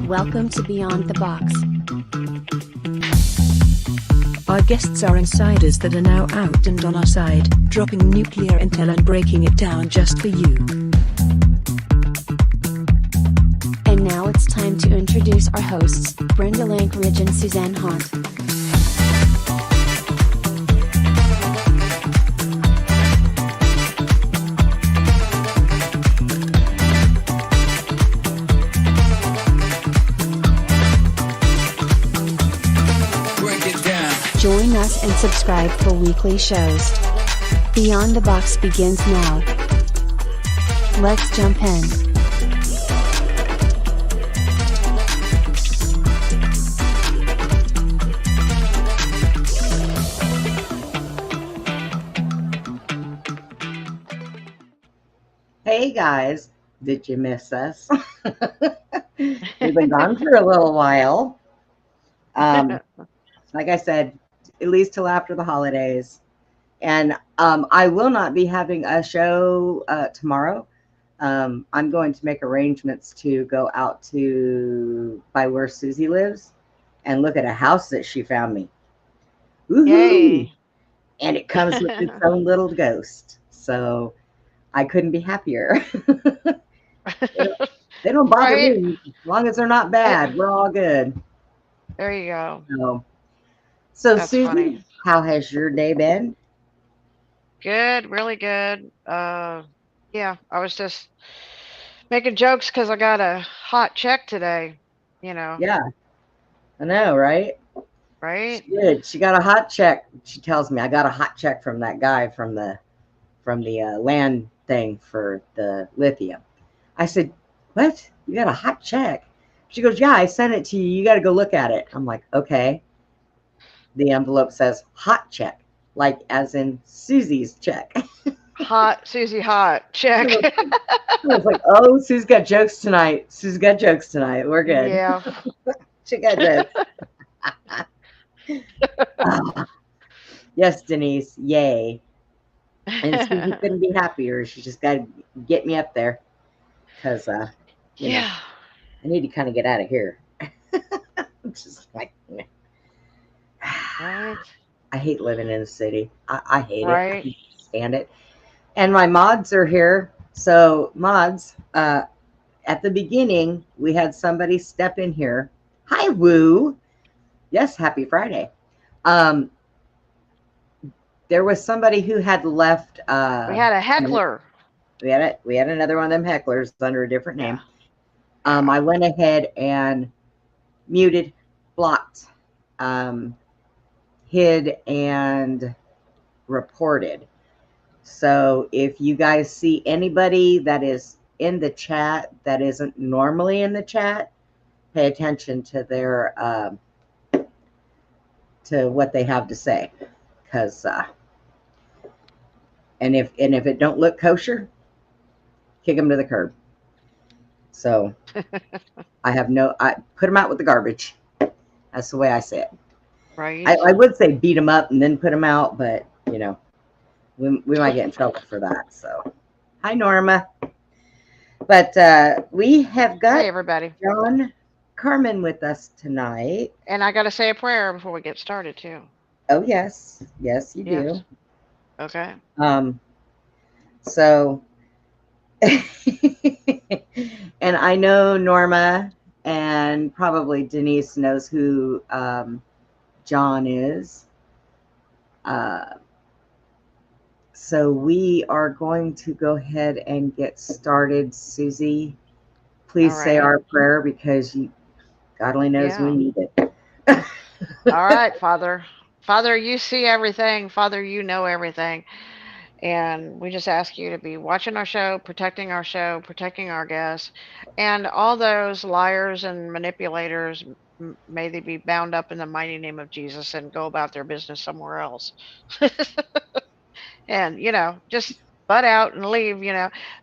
Welcome to Beyond the Box. Our guests are insiders that are now out and on our side, dropping nuclear intel and breaking it down just for you. And now it's time to introduce our hosts, Brenda Lankridge and Suzanne Haunt. Join us and subscribe for weekly shows. Beyond the Box begins now. Let's jump in. Hey guys, did you miss us? We've been gone for a little while. Like I said, at least till after the holidays. And I will not be having a show tomorrow. I'm going to make arrangements to go out to by where Susie lives and look at a house that she found me. Woohoo! Yay. And it comes with its own little ghost. So I couldn't be happier. They don't bother me. As long as they're not bad, we're all good. There you go. So That's Susie, funny. how has your day been? Good, really good. Yeah, I was just making jokes because I got a hot check today, Yeah, I know, right? right? She did. She got a hot check. She tells me I got a hot check from that guy from the land thing for the lithium. I said, "What? You got a hot check?" She goes, "Yeah, I sent it to you. You got to go look at it." I'm like, "Okay." The envelope says hot check, like as in Susie's check. Hot, Susie hot, check. I was like, "Oh, Susie's got jokes tonight. Susie's got jokes tonight. We're good." Yeah. She got jokes. Oh, yes, Denise. Yay. And Susie couldn't be happier. She just got to get me up there because, Yeah. I need to kind of get out of here. Just like, Right. I hate living in the city. I hate it. I Right. can't stand it. And my mods are here. So mods, at the beginning, we had somebody step in here. Hi, Woo. Yes, happy Friday. There was somebody who had left. We had a heckler. We had another one of them hecklers under a different name. Yeah. I went ahead and muted, blocked, hid, and reported. So if you guys see anybody that is in the chat that isn't normally in the chat, pay attention to their to what they have to say, because and if it don't look kosher, kick them to the curb. So I put them out with the garbage. That's the way I say it. Right. I would say beat them up and then put them out, but we might get in trouble for that. So hi, Norma. But we have got Hey, everybody. John Carman with us tonight. And I got to say a prayer before we get started, too. Oh, yes, you do. Yes. Okay. So, and I know Norma and probably Denise knows who John is. So we are going to go ahead and get started. Susie, please say our prayer because God only knows we need it. All right, Father. Father, you see everything. Father, you know everything. And we just ask you to be watching our show, protecting our guests, and all those liars and manipulators, may they be bound up in the mighty name of Jesus and go about their business somewhere else. And, just butt out and leave,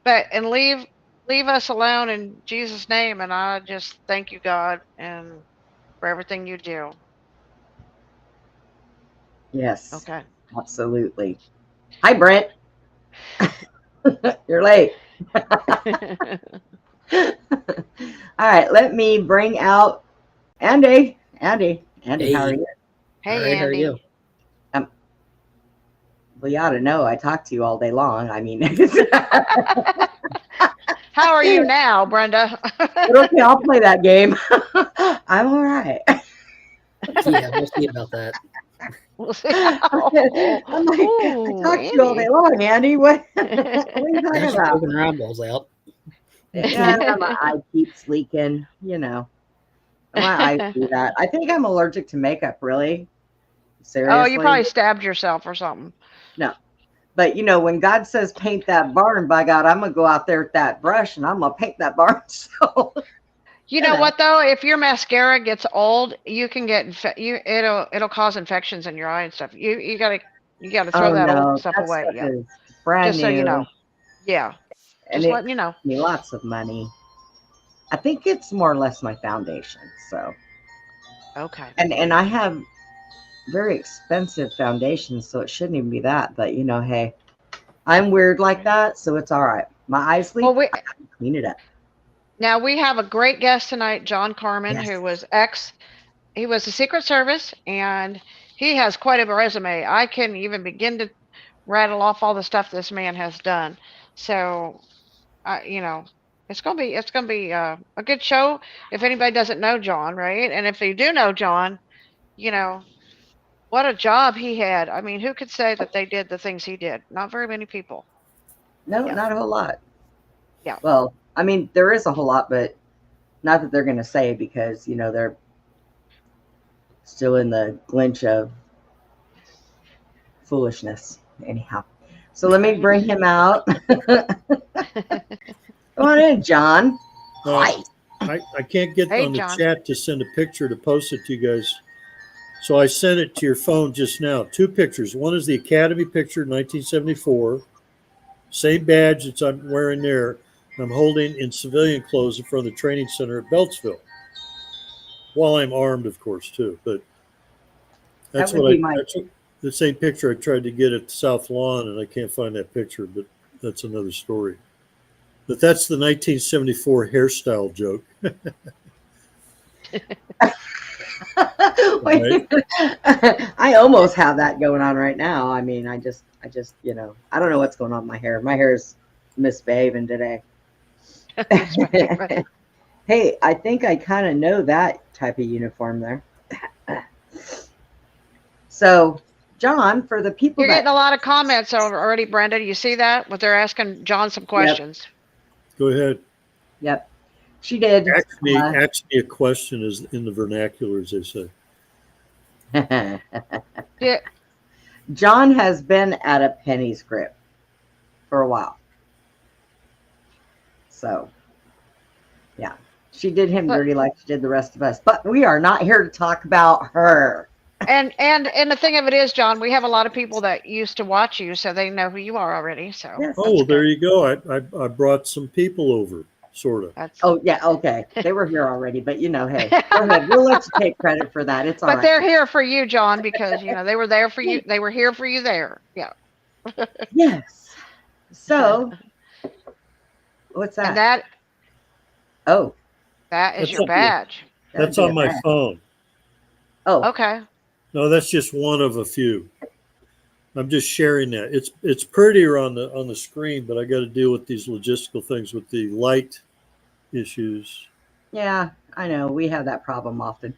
and leave us alone in Jesus' name. And I just thank you, God, and for everything you do. Yes. Okay. Absolutely. Hi, Brent. You're late. All right, let me bring out Andy. Andy, Hey, how are you? Hey, all right, how are you? Andy. Well, you ought to know I talk to you all day long. I mean, How are you now, Brenda? okay, I'll play that game. I'm all right. Yeah, we'll see about that. We'll see. Oh, I'm like, I ooh, talk to you all day Andy. long, Andy. What are you talking That's about? poking roundballs out. Yeah, my eye keeps leaking. My eyes do that. I think I'm allergic to makeup. Really, Oh, you seriously. probably stabbed yourself or something. No, but when God says paint that barn, by God, I'm gonna go out there with that brush and I'm gonna paint that barn. So You know what though? If your mascara gets old, you can get it'll cause infections in your eye and stuff. You gotta throw oh that old no, stuff that away. stuff Yeah, is brand just so you new, know. Yeah, and just it letting you know. cost me lots of money. I think it's more or less my foundation. So, Okay. and I have very expensive foundations, so it shouldn't even be that. But hey, I'm weird like that, so it's all right. My eyes Well, leak. we I gotta clean it up. now we have a great guest tonight, John Carman, Yes. who was he was the Secret Service, and he has quite a resume. I can even begin to rattle off all the stuff this man has done. So, it's gonna be a good show if anybody doesn't know John, right? And if they do know John, you know what a job he had. I mean, who could say that they did the things he did? Not very many people. No, Yeah, not a whole lot. yeah. Well, I mean, there is a whole lot, but not that they're going to say because they're still in the glinch of foolishness. Anyhow, so let me bring him out. Come on in, John. Hi. I can't get Hey, on the John. chat to send a picture to post it to you guys. So I sent it to your phone just now. Two pictures. One is the Academy picture, 1974. Same badge that I'm wearing there. I'm holding in civilian clothes in front of the training center at Beltsville. While I'm armed, of course, too. But That would be my. that's the same picture I tried to get at the South Lawn, and I can't find that picture, but that's another story. But that's the 1974 hairstyle joke. Wait, I almost have that going on right now. I mean, I just, I don't know what's going on with my hair. My hair is misbehaving today. Right. Hey, I think I kind of know that type of uniform there. So, John, for the people You're that getting a lot of comments already, Brenda. You see that? What they're asking John some questions. Go ahead. Yep, she did. Ask me a question is in the vernacular, as they say. Yeah. John has been at a penny's grip for a while. So, yeah, she did him dirty like she did the rest of us. But we are not here to talk about her. And the thing of it is, John, we have a lot of people that used to watch you, so they know who you are already. So Yes. Oh, well, there you go. I brought some people over, sort of. that's. Oh, yeah, okay. They were here already, but hey, go ahead. We'll let you take credit for that. It's all But right. they're here for you, John, because they were there for you. They were here for you there. Yeah. Yes. So, what's that? And that Oh, is That's your up here. badge. That's that'd on be a my badge. phone. Oh, Okay. No, that's just one of a few. I'm just sharing that. It's prettier on the screen, but I got to deal with these logistical things with the light issues. yeah, I know. We have that problem often.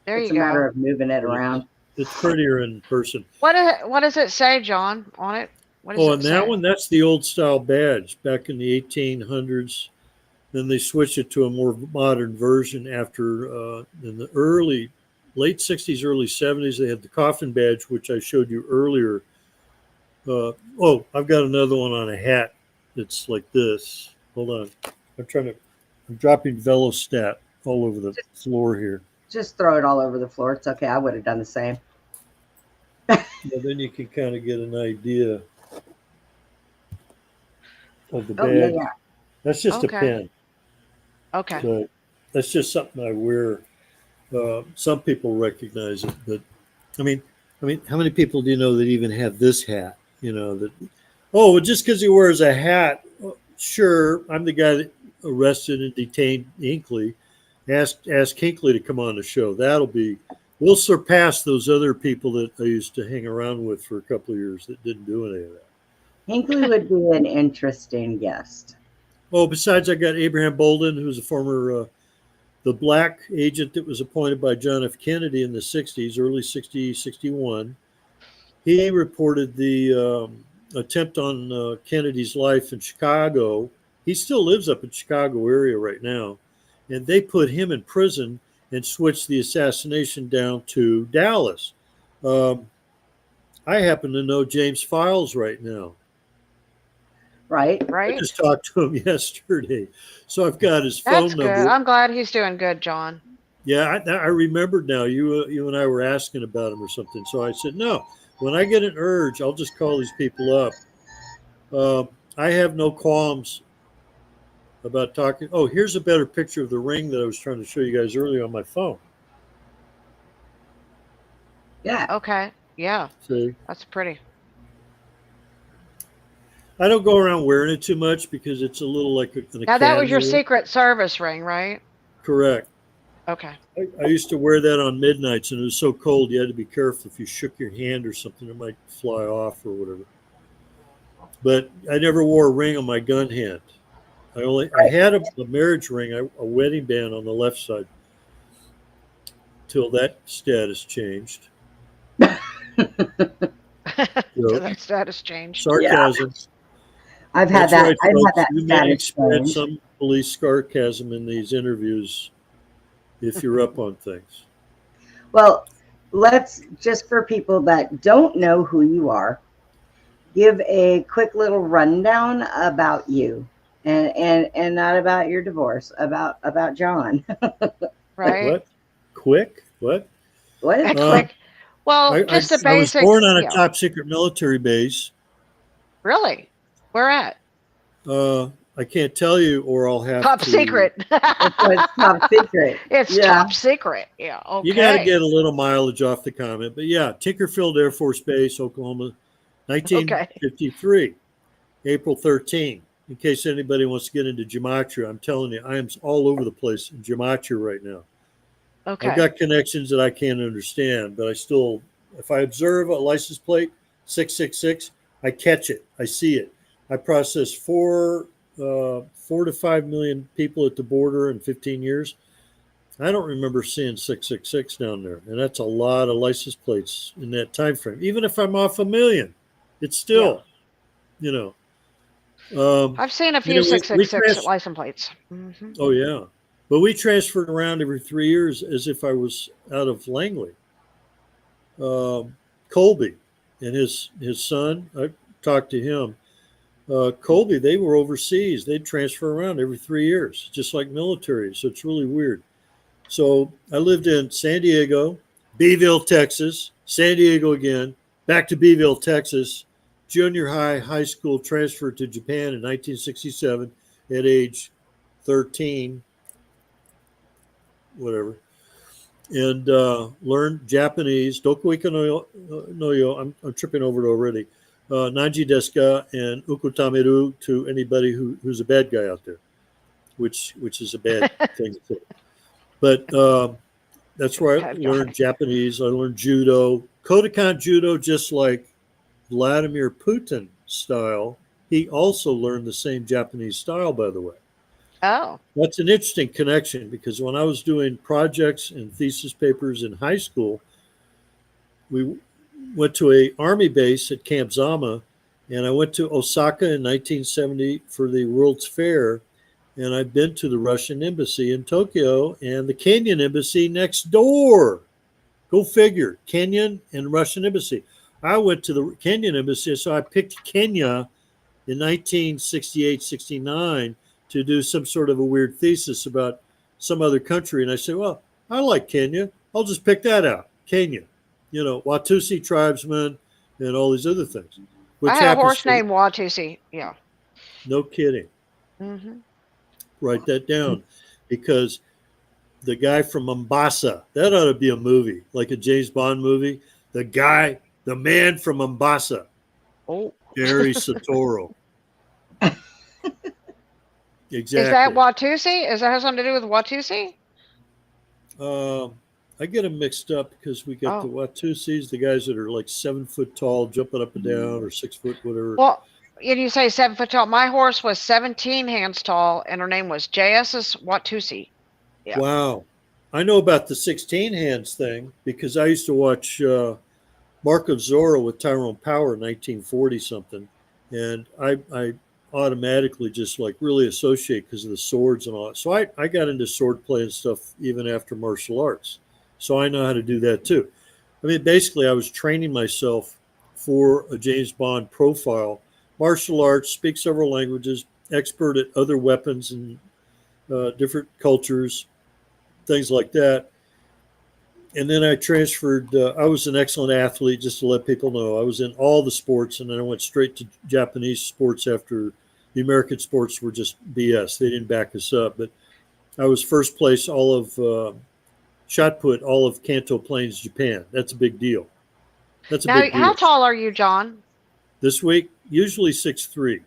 There It's you a matter go. of moving it around. It's prettier in person. What does it say, John, on it? What does Oh, it and say? that one, that's the old style badge back in the 1800s. Then they switched it to a more modern version after in the late 60s, early 70s. They had the coffin badge, which I showed you earlier. I've got another one on a hat that's like this. Hold on. I'm dropping Velostat all over the floor here. Just throw it all over the floor. It's okay. I would have done the same. Yeah, then you can kind of get an idea of the Oh, yeah, badge. yeah. That's just a Okay. pin. Okay. So that's just something I wear. Some people recognize it, but I mean, how many people do you know that even have this hat? That Oh, well, just because he wears a hat, sure. I'm the guy that arrested and detained Hinckley. Ask Hinckley to come on the show. We'll surpass those other people that I used to hang around with for a couple of years that didn't do any of that. Hinckley would be an interesting guest. Oh, besides, I got Abraham Bolden, who's a former the black agent that was appointed by John F. Kennedy in the 60s, early 60, 61. He reported the attempt on Kennedy's life in Chicago. He still lives up in Chicago area right now. And they put him in prison and switched the assassination down to Dallas. I happen to know James Files right now. Right? I Right? just talked to him yesterday. So I've got his That's phone good. number. I'm glad he's doing good, John. Yeah, I remembered now. You and I were asking about him or something. So I said, no, when I get an urge, I'll just call these people up. I have no qualms about talking. Oh, here's a better picture of the ring that I was trying to show you guys earlier on my phone. Yeah. Okay. Yeah, See, that's pretty. I don't go around wearing it too much because it's a little like an Now, that was your academy. Secret Service ring, right? Correct. Okay. I used to wear that on midnights, and it was so cold you had to be careful. If you shook your hand or something, it might fly off or whatever. But I never wore a ring on my gun hand. I had a marriage ring, a wedding band on the left side, till that status changed. So that status changed. Sarcasm. I've had That's that. right, I've had folks. that You may status experience change. some police sarcasm in these interviews if you're up on things. Well, let's just for people that don't know who you are, give a quick little rundown about you, and not about your divorce, about John. Right? What? Quick? What? What? Quick. Well, I just the was basic. born on a yeah. top secret military base. Really? Where at? I can't tell you, or I'll have Top to. secret. It's top secret. It's Yeah. top secret. Yeah. Okay. You got to get a little mileage off the comment, but yeah, Tinkerfield Air Force Base, Oklahoma, 1953, April 13. In case anybody wants to get into gematria, I'm telling you, I am all over the place in gematria right now. Okay. I've got connections that I can't understand, but I still, if I observe a license plate 666, I catch it, I see it. I process 4 to 5 million people at the border in 15 years. I don't remember seeing 666 down there, and that's a lot of license plates in that time frame. Even if I'm off a million, it's still, you know. I've seen a few we 666 license plates. Mm-hmm. Oh yeah, but we transferred around every 3 years as if I was out of Langley. Colby and his son, I talked to him. Colby, they were overseas. They'd transfer around every 3 years, just like military. So it's really weird. So I lived in San Diego, Beeville, Texas, San Diego again, back to Beeville, Texas, junior high, high school, transferred to Japan in 1967 at age 13, whatever, and learned Japanese. Dokuika no yo, I'm tripping over it already. Nanji desu ka and ukutameru to anybody who's a bad guy out there, which is a bad thing to say. But that's where I learned Japanese. I learned judo, Kodokan judo, just like Vladimir Putin style. He also learned the same Japanese style, by the way. Oh. That's an interesting connection because when I was doing projects and thesis papers in high school, we went to a army base at Camp Zama, and I went to Osaka in 1970 for the World's Fair, and I've been to the Russian embassy in Tokyo and the Kenyan embassy next door. Go figure, Kenyan and Russian embassy. I went to the Kenyan embassy, so I picked Kenya in 1968, 69 to do some sort of a weird thesis about some other country. And I said, well, I like Kenya. I'll just pick that out, Kenya. You know, Watusi tribesmen and all these other things. Which I had a horse to, named Watusi. Yeah. No kidding. Mm-hmm. Write that down because the guy from Mombasa, that ought to be a movie, like a James Bond movie. The man from Mombasa. Oh. Gary Satoro. Exactly. Is that Watusi? Is that have something to do with Watusi? I get them mixed up because we got the Watusis, the guys that are like 7 foot tall, jumping up and down, or 6 foot, whatever. Well, and you say 7 foot tall. My horse was 17 hands tall, and her name was JS's Watusi. Yeah. Wow. I know about the 16 hands thing because I used to watch Mark of Zorro with Tyrone Power in 1940 something. And I automatically just like really associate because of the swords and all that. So I got into sword play and stuff even after martial arts. So I know how to do that too. I mean, basically I was training myself for a James Bond profile, martial arts, speak several languages, expert at other weapons and different cultures, things like that. And then I transferred. I was an excellent athlete, just to let people know. I was in all the sports, and then I went straight to Japanese sports after the American sports were just BS. They didn't back us up. But I was first place all of shot put, all of Kanto Plains, Japan. That's a big deal. That's a big deal. How tall are you, John? This week, usually 6'3".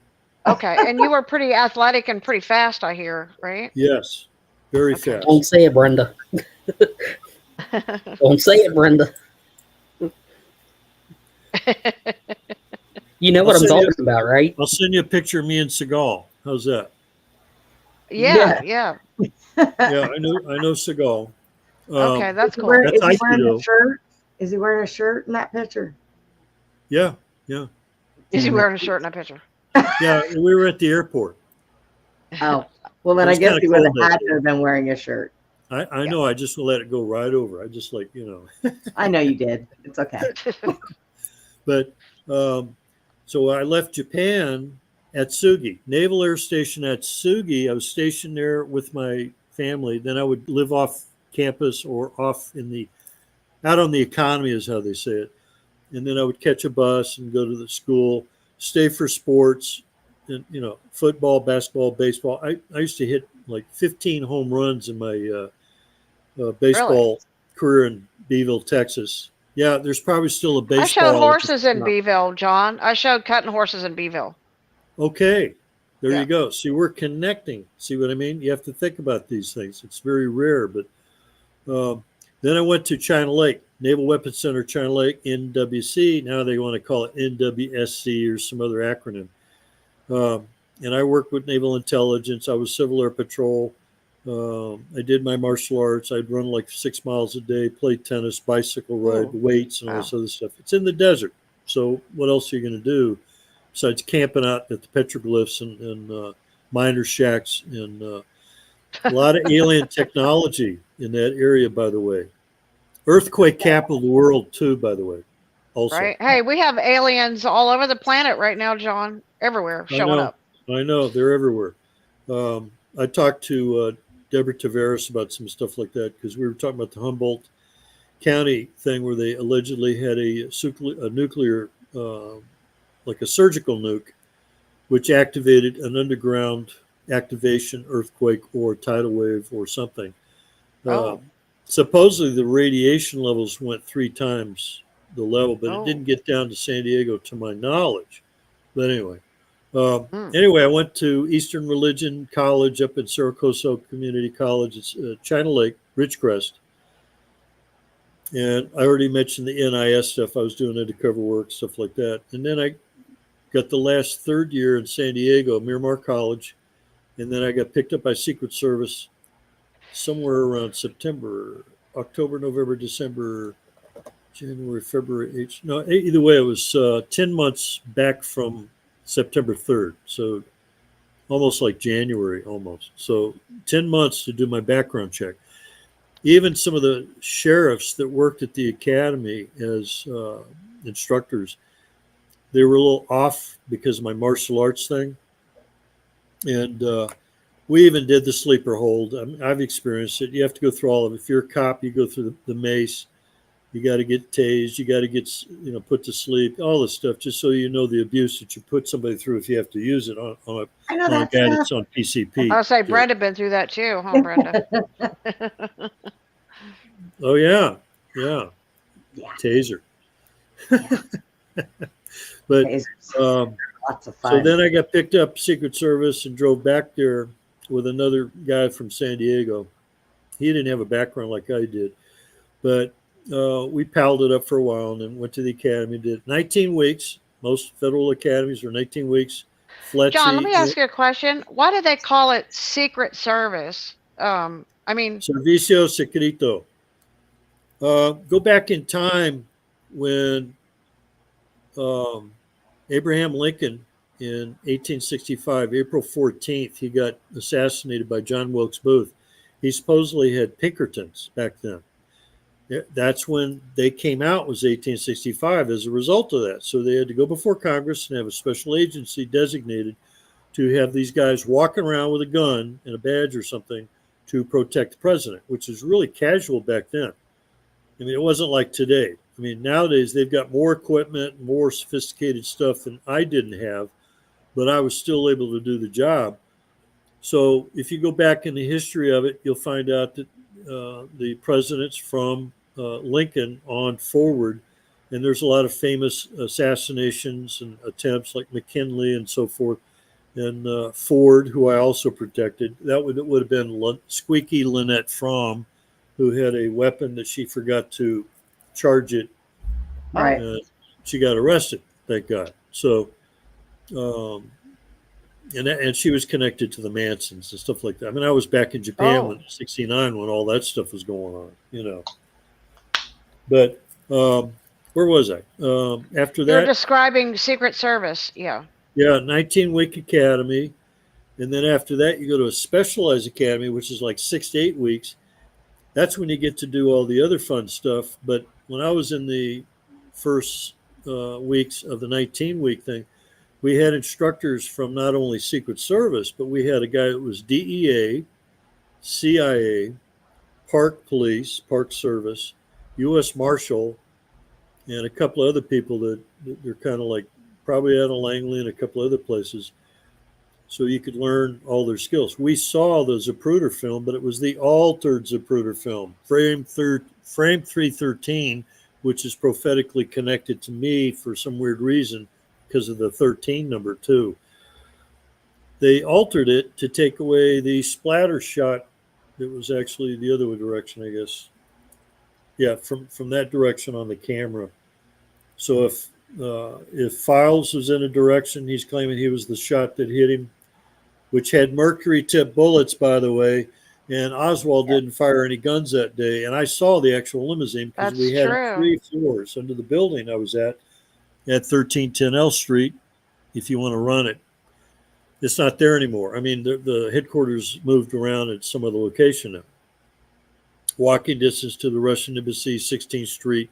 Okay, and you were pretty athletic and pretty fast, I hear, right? Yes, very fast. Don't say it, Brenda. Don't say it, Brenda. You know what I'm talking about, right? I'll send you a picture of me and Seagal. How's that? Yeah. Yeah, I know Seagal. Okay, that's cool. Is he wearing a shirt? Is he wearing a shirt in that picture? Yeah. Is he wearing a shirt in that picture? Yeah, we were at the airport. Oh, well, then I guess he would have had to have been wearing a shirt. I know. I just let it go right over. I just I know you did. It's okay. But so I left Japan at Tsugi, Naval Air Station at Tsugi. I was stationed there with my family. Then I would live off campus or out on the economy is how they say it. And then I would catch a bus and go to the school, stay for sports, and football, basketball, baseball. I used to hit like 15 home runs in my baseball career in Beeville, Texas. Yeah, there's probably still a baseball. I showed horses in Beeville, John. I showed cutting horses in Beeville. Okay, there you go. See, we're connecting. See what I mean? You have to think about these things. It's very rare. But then I went to China Lake, Naval Weapons Center, China Lake, NWC. Now they want to call it NWSC or some other acronym. And I worked with Naval Intelligence. I was Civil Air Patrol. I did my martial arts. I'd run like 6 miles a day, play tennis, bicycle ride, weights, and all this other stuff. It's in the desert. So what else are you going to do besides camping out at the petroglyphs and miner shacks and a lot of alien technology in that area, by the way. Earthquake capital of the world, too, by the way. Also. Right. Hey, we have aliens all over the planet right now, John. Everywhere, showing up. I know. They're everywhere. I talked to Deborah Tavares about some stuff like that because we were talking about the Humboldt County thing where they allegedly had a nuclear, like a surgical nuke, which activated an underground activation, earthquake, or tidal wave or something. Supposedly the radiation levels went 3 times the level, but it didn't get down to San Diego to my knowledge. But anyway. Anyway, I went to Eastern Religion College up in Saracoso Community College. It's China Lake, Ridgecrest. And I already mentioned the NIS stuff. I was doing undercover work, stuff like that. And then I got the last 3rd year in San Diego, Miramar College. And then I got picked up by Secret Service somewhere around October, November, December, January, February. Either way, it was 10 months back from September 3rd. So almost like January almost. So 10 months to do my background check. Even some of the sheriffs that worked at the academy as instructors, they were a little off because of my martial arts thing. And we even did the sleeper hold. I've experienced it. You have to go through all of it. If you're a cop, you go through the mace. You got to get tased. You got to get, put to sleep. All this stuff, just so you know the abuse that you put somebody through if you have to use it on a guy that's on PCP. I'll say Brenda been through that too, huh, Brenda? Oh yeah. Taser. But It's um, lots of so fun. then I got picked up Secret Service and drove back there with another guy from San Diego. He didn't have a background like I did, but we palled it up for a while and then went to the academy. Did 19 weeks. Most federal academies are 19 weeks. John, let me FLETC, ask you a question. Why do they call it Secret Service? I mean, Servicio Secreto. Go back in time when um, Abraham Lincoln in 1865, April 14th, he got assassinated by John Wilkes Booth. He supposedly had Pinkertons back then. That's when they came out, was 1865 as a result of that. So they had to go before Congress and have a special agency designated to have these guys walking around with a gun and a badge or something to protect the president, which is really casual back then. I mean, it wasn't like today. I mean, nowadays they've got more equipment, more sophisticated stuff than I didn't have, but I was still able to do the job. So if you go back in the history of it, you'll find out that the presidents from Lincoln on forward, and there's a lot of famous assassinations and attempts like McKinley and so forth, and Ford, who I also protected. That would have been Squeaky Lynette Fromm, who had a weapon that she forgot to charge it. Right. She got arrested, thank God. So, and she was connected to the Mansons and stuff like that. I mean, I was back in Japan when '69 when all that stuff was going on, you know. But where was I? After that, you're describing Secret Service. Yeah. Yeah, 19-week academy. And then after that, you go to a specialized academy, which is like 6 to 8 weeks. That's when you get to do all the other fun stuff. But when I was in the first weeks of the 19-week thing, we had instructors from not only Secret Service, but we had a guy that was DEA, CIA, Park Police, Park Service, U.S. Marshal, and a couple of other people that they're kind of like probably out of Langley and a couple other places. So you could learn all their skills. We saw the Zapruder film, but it was the altered Zapruder film, frame 313, which is prophetically connected to me for some weird reason because of the 13 number too. They altered it to take away the splatter shot that was actually the other direction, I guess. Yeah, from that direction on the camera. So if Files was in a direction, he's claiming he was the shot that hit him, which had mercury tip bullets, by the way. And Oswald didn't fire any guns that day. And I saw the actual limousine because we had 3 floors under the building I was at 1310 L Street, if you want to run it. It's not there anymore. I mean, the headquarters moved around at some other location now. Walking distance to the Russian Embassy, 16th Street,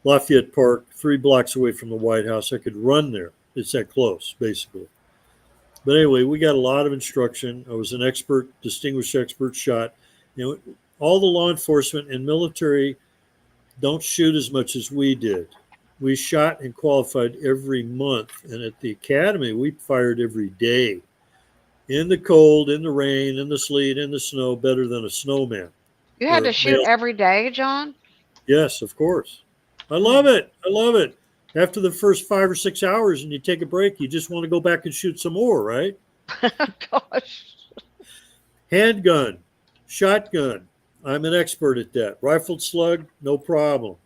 Lafayette Park, 3 blocks away from the White House. I could run there. It's that close, basically. But anyway, we got a lot of instruction. I was an expert, distinguished expert shot. You know, all the law enforcement and military don't shoot as much as we did. We shot and qualified every month. And at the academy, we fired every day. In the cold, in the rain, in the sleet, in the snow, better than a snowman. You had to shoot every day, John? Yes, of course. I love it. I love it. After the first 5 or 6 hours and you take a break, you just want to go back and shoot some more, right? Gosh. Handgun, shotgun. I'm an expert at that. Rifled slug, no problem.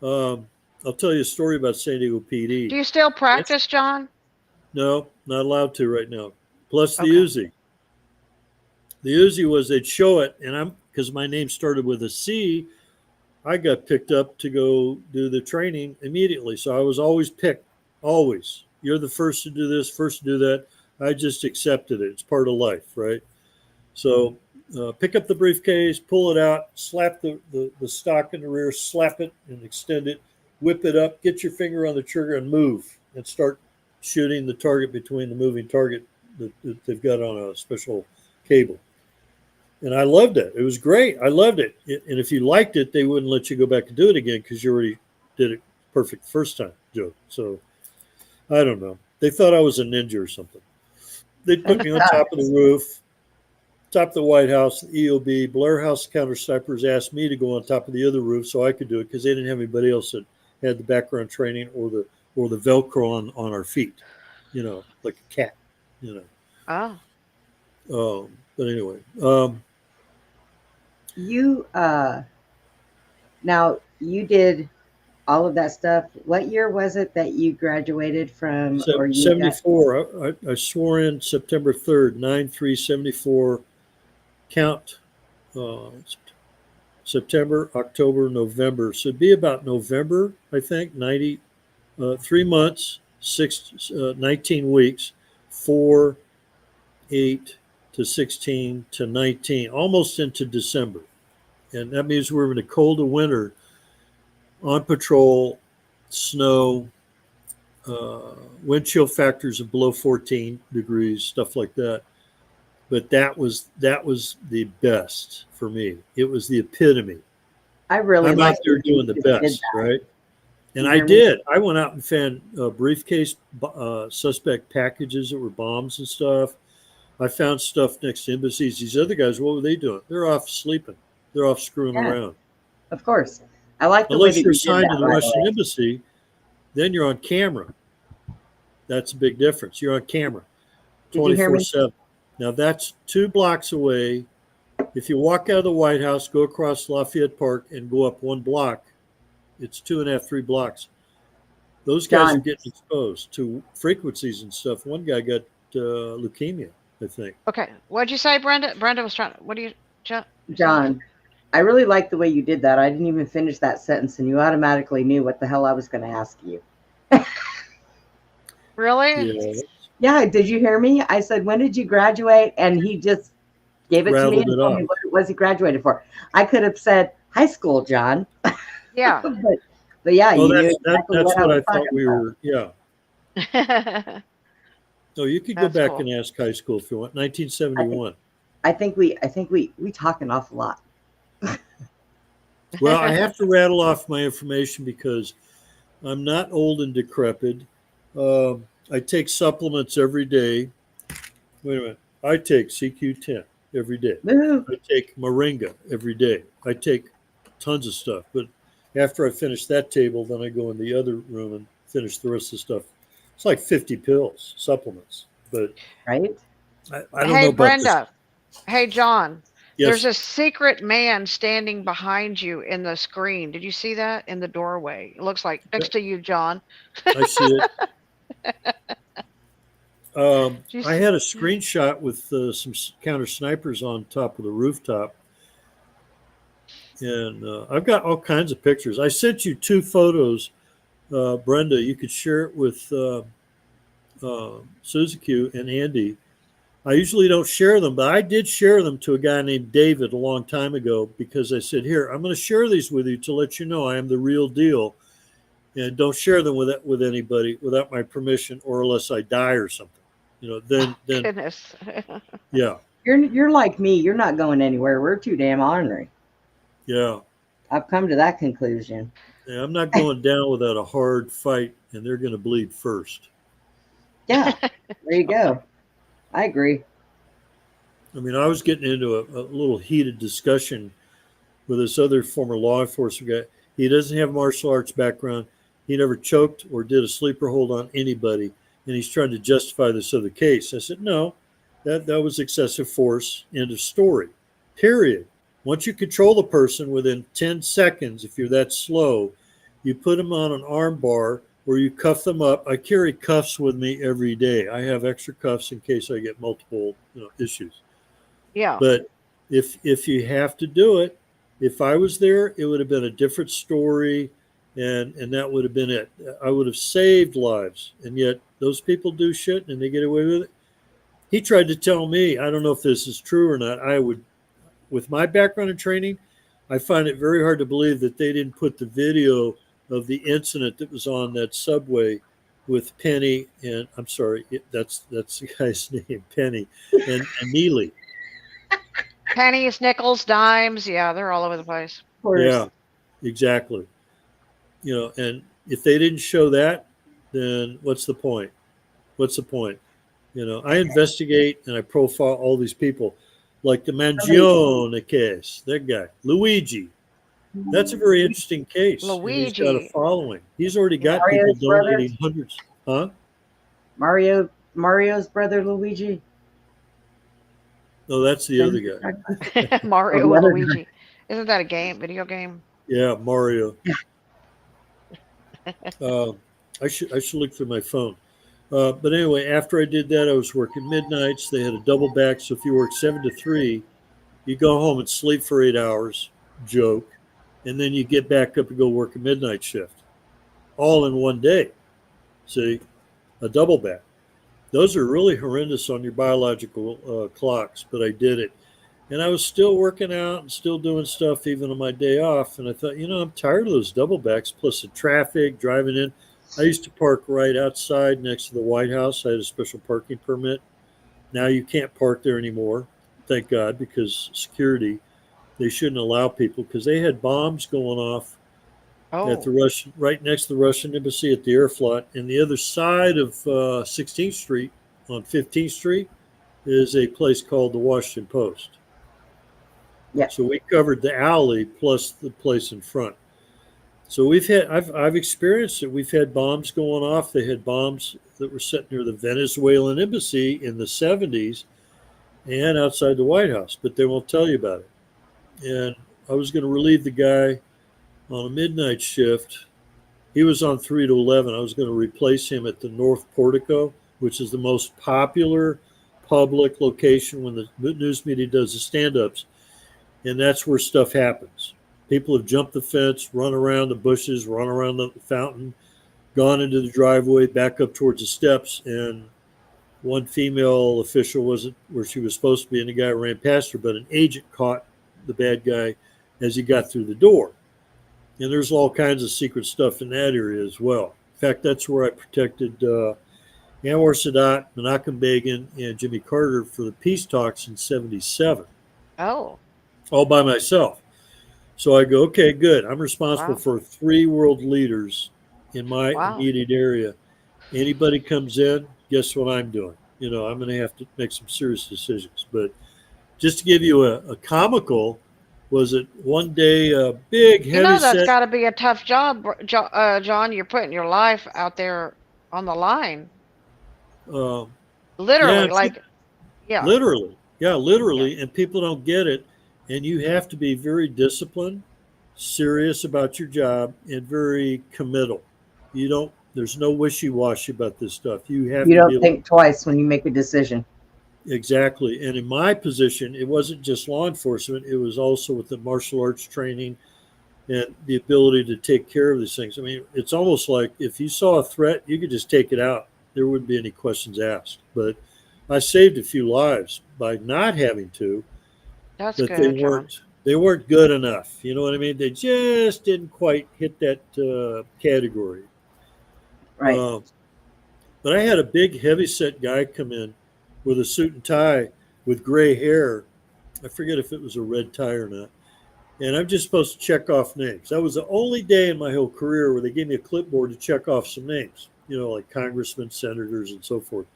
I'll tell you a story about San Diego PD. Do you still practice, John? No, not allowed to right now. Plus the Uzi. The Uzi was they'd show it, and because my name started with a C, I got picked up to go do the training immediately. So I was always picked, always. You're the first to do this, first to do that. I just accepted it. It's part of life, right? So pick up the briefcase, pull it out, slap the stock in the rear, slap it and extend it, whip it up, get your finger on the trigger and move and start shooting the target between the moving target that they've got on a special cable. And I loved it. It was great. I loved it. And if you liked it, they wouldn't let you go back and do it again because you already did it perfect the first time, Joe. So I don't know. They thought I was a ninja or something. They'd put me on top of the roof, top of the White House, the EOB. Blair House counter snipers asked me to go on top of the other roof so I could do it because they didn't have anybody else that had the background training or the or the Velcro on our feet, like a cat, Oh, But anyway, You now you did all of that stuff. What year was it that you graduated from, or you got? 74. I swore in September 3rd, 9/3/74. Count uh, September, October, November. So it'd be about November, I think, 90, 3 months, 19 weeks, 4, 8 to 16 to 19, almost into December. And that means we're in the cold of winter on patrol, snow, wind chill factors of below 14 degrees, stuff like that. But that was the best for me. It was the epitome. I really I'm out like there doing the best, right? And You I hear me? did. I went out and found briefcase suspect packages that were bombs and stuff. I found stuff next to embassies. These other guys, what were they doing? They're off sleeping. They're off screwing Yeah. around. Of course, I like the way Unless that you're you did assigned to that. the By the Russian way. embassy, then you're on camera. That's a big difference. You're on camera Did you hear me? 24/7. Now that's 2 blocks away. If you walk out of the White House, go across Lafayette Park, and go up 1 block, it's 2.5, 3 blocks. Those guys John. are getting exposed to frequencies and stuff. One guy got leukemia, I think. okay. What'd you say, Brenda? Brenda was trying. What do you, John, I really like the way you did that. I didn't even finish that sentence, and you automatically knew what the hell I was going to ask you. Really? Yeah, Yeah, did you hear me? I said, when did you graduate? And he just gave it to me rattled and it told me off. what it was he graduated for. I could have said high school, John. Yeah. but yeah, Well, you knew that's exactly that's what I what I was thought talking we about. were. Yeah. So you could go That's back cool. and ask high school if you want. 1971. I think we talk an awful lot. Well, I have to rattle off my information because I'm not old and decrepit. I take supplements every day. Wait a minute. I take CQ10 every day. Woo. I take Moringa every day. I take tons of stuff. But after I finish that table, then I go in the other room and finish the rest of the stuff. It's like 50 pills, supplements. But Right? I don't Hey, know about Brenda. Hey, John. this. There's Yes, a secret man standing behind you in the screen. Did you see that in the doorway? It looks like next to you, John. I see it. Did you I see- had a screenshot with some counter snipers on top of the rooftop. And I've got all kinds of pictures. I sent you 2 photos, Brenda. You could share it with Suzuki and Andy. I usually don't share them, but I did share them to a guy named David a long time ago because I said, here, I'm going to share these with you to let you know I am the real deal. And don't share them with anybody without my permission or unless I die or something. Then Goodness. yeah, You're like me. You're not going anywhere. We're too damn ornery. yeah. I've come to that conclusion. Yeah, I'm not going down without a hard fight, and they're going to bleed first. Yeah, there you go. I agree. I mean, I was getting into a little heated discussion with this other former law enforcement guy. He doesn't have martial arts background. He never choked or did a sleeper hold on anybody, and he's trying to justify this other case. I said, no, that was excessive force. End of story. Period. Once you control the person within 10 seconds, if you're that slow, you put them on an arm bar or you cuff them up. I carry cuffs with me every day. I have extra cuffs in case I get multiple issues. Yeah. But if you have to do it, if I was there, it would have been a different story, and that would have been it. I would have saved lives, and yet those people do shit and they get away with it. He tried to tell me, I don't know if this is true or not. I would, with my background and training, I find it very hard to believe that they didn't put the video of the incident that was on that subway with Penny and I'm sorry, that's the guy's name, Penny and Neely. Pennies, nickels, dimes. Yeah, they're all over the place. Of course. Yeah, exactly. And if they didn't show that, then what's the point? What's the point? I investigate and I profile all these people, like the Mangione case, that guy, Luigi. That's a very interesting case. And he's got a Luigi. following. He's already got Mario's people brother? donating hundreds. Huh? Mario's brother Luigi. No, that's the other guy. Mario the and other Luigi. Isn't that a game? Video game? Yeah, Mario. I should look through my phone. But anyway, after I did that, I was working midnights. They had a double back, so if you work 7 to 3, you go home and sleep for 8 hours. Joke, and then you get back up and go work a midnight shift, all in one day. See, a double back. Those are really horrendous on your biological clocks, but I did it. And I was still working out and still doing stuff even on my day off. And I thought, I'm tired of those double backs, plus the traffic, driving in. I used to park right outside next to the White House. I had a special parking permit. Now you can't park there anymore, thank God, because security. They shouldn't allow people because they had bombs going off at the Russian, right next to the Russian embassy at the airflot. And the other side of 16th Street on 15th Street is a place called the Washington Post. Yeah. So we covered the alley plus the place in front. So I've experienced it. We've had bombs going off. They had bombs that were set near the Venezuelan embassy in the 70s and outside the White House, but they won't tell you about it. And I was going to relieve the guy on a midnight shift. He was on 3 to 11. I was going to replace him at the North Portico, which is the most popular public location when the news media does the stand-ups. And that's where stuff happens. People have jumped the fence, run around the bushes, run around the fountain, gone into the driveway, back up towards the steps. And one female official wasn't where she was supposed to be, and the guy ran past her, but an agent caught the bad guy as he got through the door. And there's all kinds of secret stuff in that area as well. In fact, that's where I protected Anwar Sadat, Menachem Begin, and Jimmy Carter for the peace talks in 77. Oh. All by myself. So I go, okay, good. I'm responsible for 3 world leaders in my immediate area. Anybody comes in, guess what I'm doing? I'm going to have to make some serious decisions. But just to give you a comical, was it one day a big heavy that's got to be a tough job, John. You're putting your life out there on the line. Literally, Literally. Yeah, literally. And people don't get it. And you have to be very disciplined, serious about your job, and very committal. There's no wishy-washy about this stuff. You don't think twice when you make a decision. Exactly. And in my position, it wasn't just law enforcement. It was also with the martial arts training and the ability to take care of these things. I mean, it's almost like if you saw a threat, you could just take it out. There wouldn't be any questions asked. But I saved a few lives by not having to. That's but good, they weren't good enough. You know what I mean? They just didn't quite hit that category. Right. But I had a big heavy-set guy come in with a suit and tie with gray hair. I forget if it was a red tie or not. And I'm just supposed to check off names. That was the only day in my whole career where they gave me a clipboard to check off some names, like congressmen, senators, and so forth.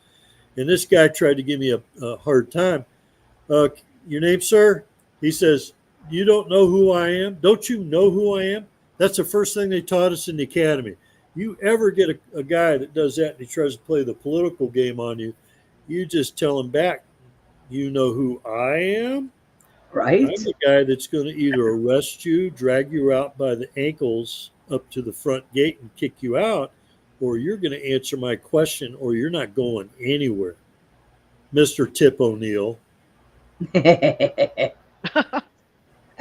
And this guy tried to give me a hard time. Your name, sir? He says, you don't know who I am? Don't you know who I am? That's the first thing they taught us in the academy. You ever get a guy that does that and he tries to play the political game on you, you just tell him back, you know who I am? Right. I'm the guy that's going to either arrest you, drag you out by the ankles up to the front gate and kick you out, or you're going to answer my question or you're not going anywhere. Mr. Tip O'Neill.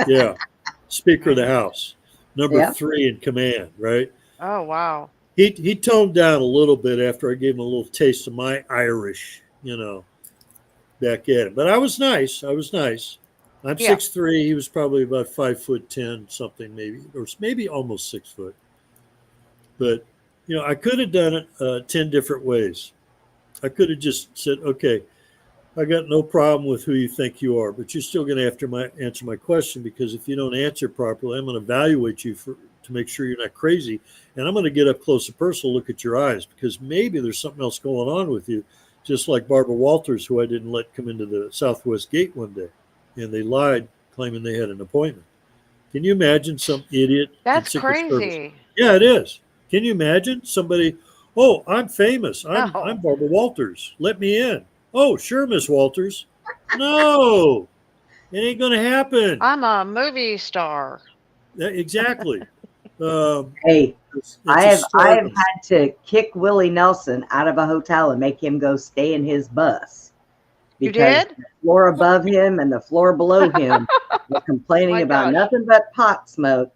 Yeah. Speaker of the House. Number 3 in command, right? Oh, wow. He toned down a little bit after I gave him a little taste of my Irish, back at him. But I was nice. I'm 6'3". He was probably about 5'10", something maybe, or maybe almost 6 foot. But, I could have done it 10 different ways. I could have just said, okay, I got no problem with who you think you are, but you're still going to have to answer my question, because if you don't answer properly, I'm going to evaluate you to make sure you're not crazy. And I'm going to get up close and personal, look at your eyes, because maybe there's something else going on with you, just like Barbara Walters, who I didn't let come into the Southwest Gate one day. And they lied, claiming they had an appointment. Can you imagine some idiot in That's Secret Service? crazy. Yeah, it is. Can you imagine somebody? Oh, I'm famous. I'm No. Barbara Walters. Let me in. Oh, sure, Miss Walters. No, it ain't gonna happen. I'm a movie star. Exactly. Um, Hey, it's a I have stardom. had to kick Willie Nelson out of a hotel and make him go stay in his bus You because did? the floor above him and the floor below him were complaining My about gosh. nothing but pot smoke.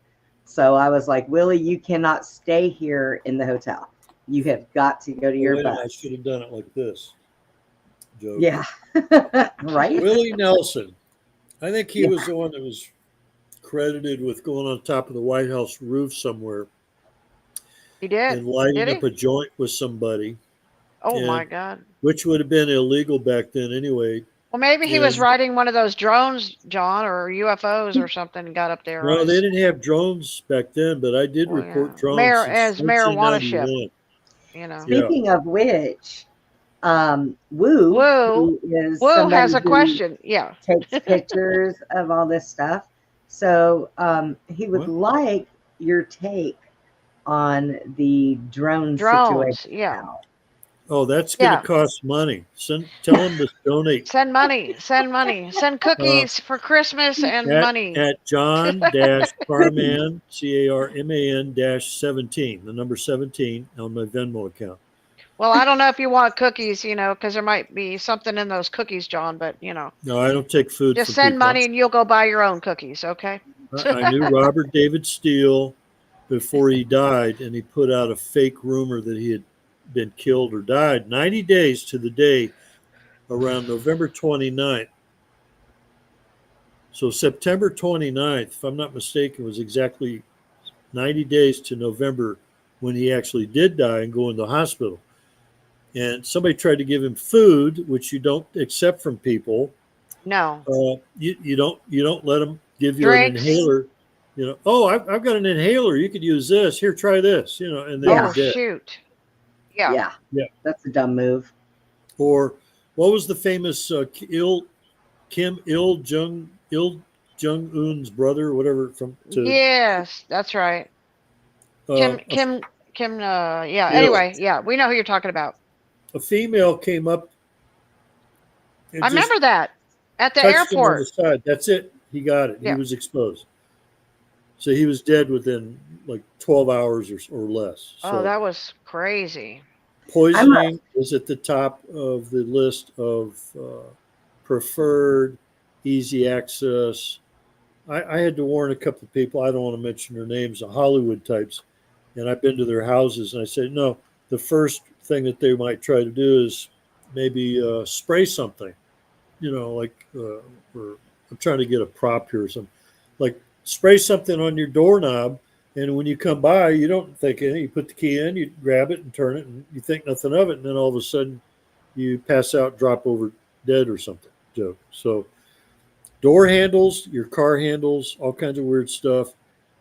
So I was like, Willie, you cannot stay here in the hotel. You have got to go to your Wait a minute, I bus. should have done it like this. Joe. Yeah. Right? Willie Nelson. I think he Yeah. was the one that was credited with going on top of the White House roof somewhere He did. and lighting Did up he? a joint with somebody, Oh and my God. which would have been illegal back then anyway. Well, maybe he was And riding one of those drones, John, or UFOs or something, and got up there on no, they his. didn't have drones back then, but I did Well, report yeah. drones since As marijuana ship, 1991. you know. Yeah. Speaking of which, Woo, Woo. who is Woo somebody has a who question. Yeah. takes pictures of all this stuff. So he would What? like your take on the drone Drones. situation Yeah. now. Oh, that's going Yeah. to cost money. Tell them to donate Send money. Send money. Send cookies for Christmas and money. at John-Carman, CARMAN-17, the number 17 on my Venmo account. Well, I don't know if you want cookies, because there might be something in those cookies, John, but, No, I don't take food just from send people. money and you'll go buy your own cookies, okay? I knew Robert David Steele before he died, and he put out a fake rumor that he had been killed or died 90 days to the day around November 29th. So September 29th, if I'm not mistaken, was exactly 90 days to November when he actually did die and go into the hospital. And somebody tried to give him food, which you don't accept from people. No. You don't let them give you Drinks. an inhaler. Oh, I've got an inhaler. You could use this. Here, try this. And then Yeah. Oh, you're dead. shoot. Yeah. Yeah. That's a dumb move. Or what was the famous Kim Jong Un's brother, whatever Yes, that's right. uh, Kim, yeah. Il. Anyway, yeah, we know who you're talking about. a female came up and I remember that at the touched him on the airport. side. That's it. He got it. Yeah. He was exposed. So he was dead within like 12 hours or less. So Oh, that was crazy. poisoning is at the top of the list of preferred, easy access. I had to warn a couple of people, I don't want to mention their names, the Hollywood types, and I've been to their houses and I said, no, the first thing that they might try to do is maybe spray something, like, or I'm trying to get a prop here or something, like spray something on your doorknob. And when you come by, you don't think anything. You put the key in, you grab it and turn it, and you think nothing of it. And then all of a sudden, you pass out, drop over dead or something, Joe. So door handles, your car handles, all kinds of weird stuff.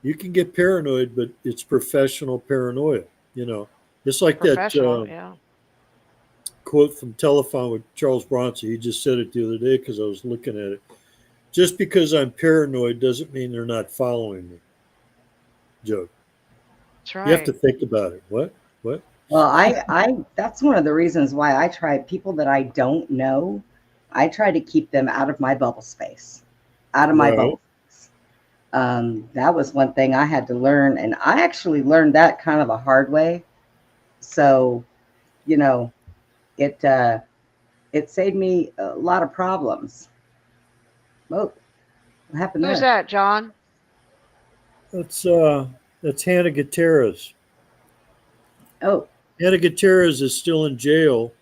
You can get paranoid, but it's professional paranoia. It's like that Professional, yeah. quote from Telephone with Charles Bronson. He just said it the other day because I was looking at it. Just because I'm paranoid doesn't mean they're not following me. Joe. That's right. You have to think about it. What? Well, I that's one of the reasons why I try people that I don't know. I try to keep them out of my bubble space, out of my Right. bubble space. That was one thing I had to learn, and I actually learned that kind of the hard way. So, it saved me a lot of problems. Oh, what happened Who's there? that, John? That's Hannah Gutierrez. Oh, Hannah Gutierrez is still in jail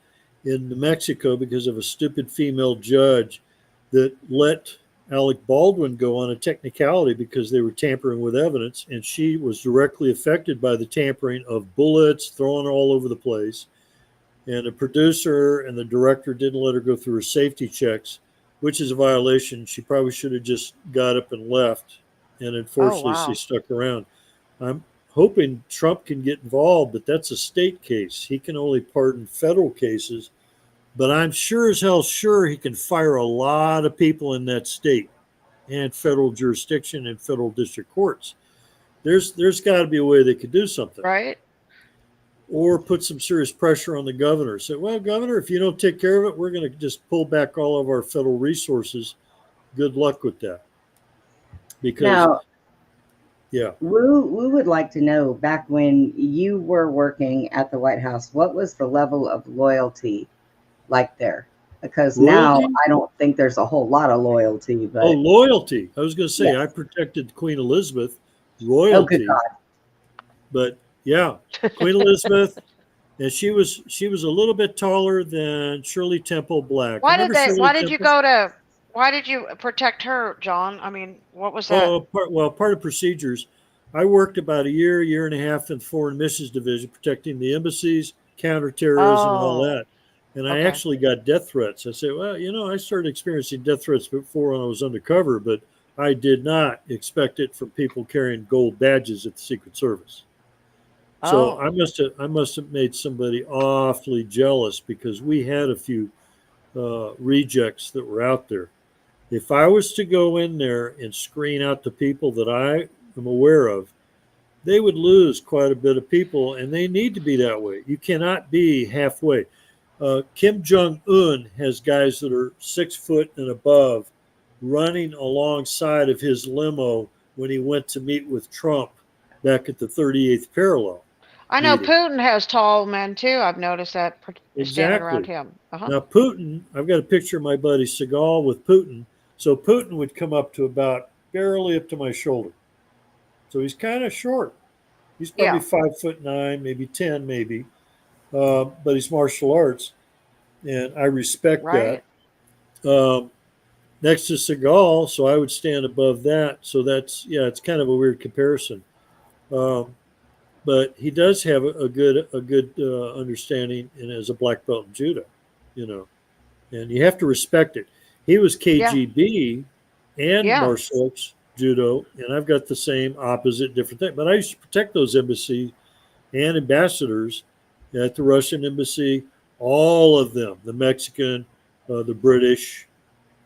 in New Mexico because of a stupid female judge that let Alec Baldwin go on a technicality because they were tampering with evidence, and she was directly affected by the tampering of bullets thrown all over the place. And the producer and the director didn't let her go through her safety checks, which is a violation. She probably should have just got up and left. And unfortunately, wow. she stuck around. I'm hoping Trump can get involved, but that's a state case. He can only pardon federal cases. But I'm sure as hell sure he can fire a lot of people in that state and federal jurisdiction and federal district courts. There's got to be a way they could do something, Right. or put some serious pressure on the governor. Say, well, governor, if you don't take care of it, we're going to just pull back all of our federal resources. Good luck with that. Because, Now, yeah, we would like to know, back when you were working at the White House, what was the level of loyalty like there? Because now Loyalty? I don't think there's a whole lot of loyalty, but Oh, loyalty. I was going to say, yes. I protected Queen Elizabeth. Oh, Royalty. good God. But yeah, Queen Elizabeth, and she was a little bit taller than Shirley Temple Black. Why Remember did they? Shirley Why did you Temple? go to? Why did you protect her, John? I mean, what was that? Oh, part of procedures. I worked about a year and a half in the Foreign Missions Division, protecting the embassies, counterterrorism, and all Oh, that. And I okay. actually got death threats. I said, well, I started experiencing death threats before when I was undercover, but I did not expect it from people carrying gold badges at the Secret Service. So Oh, I must have made somebody awfully jealous, because we had a few rejects that were out there. If I was to go in there and screen out the people that I am aware of, they would lose quite a bit of people, and they need to be that way. You cannot be halfway. Kim Jong-un has guys that are 6 foot and above running alongside of his limo when he went to meet with Trump back at the 38th parallel I know meeting. Putin has tall men too. I've noticed that standing around Exactly. him. Now, Putin, I've got a picture of my buddy Seagal with Putin. So Putin would come up to about barely up to my shoulder. So he's kind of short. He's probably Yeah. 5'9", maybe 10, maybe. But he's martial arts, and I respect that. Right. Next to Seagal, so I would stand above that. So that's, yeah, it's kind of a weird comparison. But he does have a good understanding, and as a black belt in judo, and you have to respect it. He was Yeah. KGB and Yeah. martial arts judo, and I've got the same opposite different thing. But I used to protect those embassies and ambassadors at the Russian embassy, all of them, the Mexican, the British.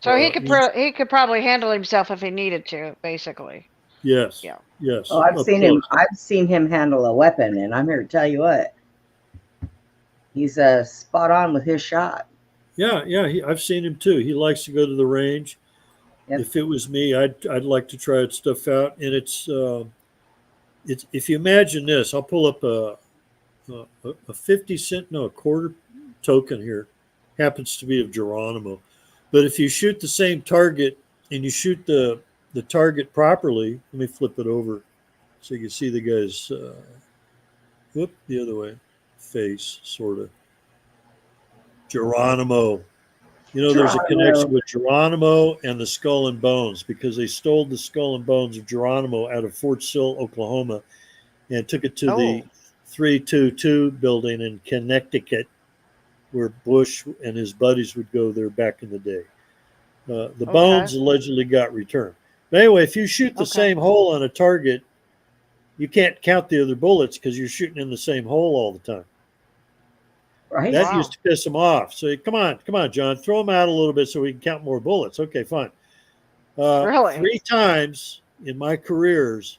So he could probably handle himself if he needed to, basically. Yes. Yeah. Yes. Oh, I've of seen course. I've seen him handle a weapon, and I'm here to tell you what, he's spot on with his shot. Yeah. I've seen him too. He likes to go to the range. Yep. If it was me, I'd like to try stuff out. And it's if you imagine this, I'll pull up a 50 cent, no, a quarter token here. Happens to be of Geronimo. But if you shoot the same target and you shoot the target properly, let me flip it over so you can see the guy's the other way, face, sort of. Geronimo. There's a connection with Geronimo and the Skull and Bones, because they stole the Skull and Bones of Geronimo out of Fort Sill, Oklahoma, and took it to the 322 building in Connecticut, where Bush and his buddies would go there back in the day. The bones allegedly got returned. But anyway, if you shoot the same hole on a target, you can't count the other bullets because you're shooting in the same hole all the time. Right. That used to piss him off. So come on, John, throw him out a little bit so we can count more bullets. Okay, fine. Really? 3 times in my careers,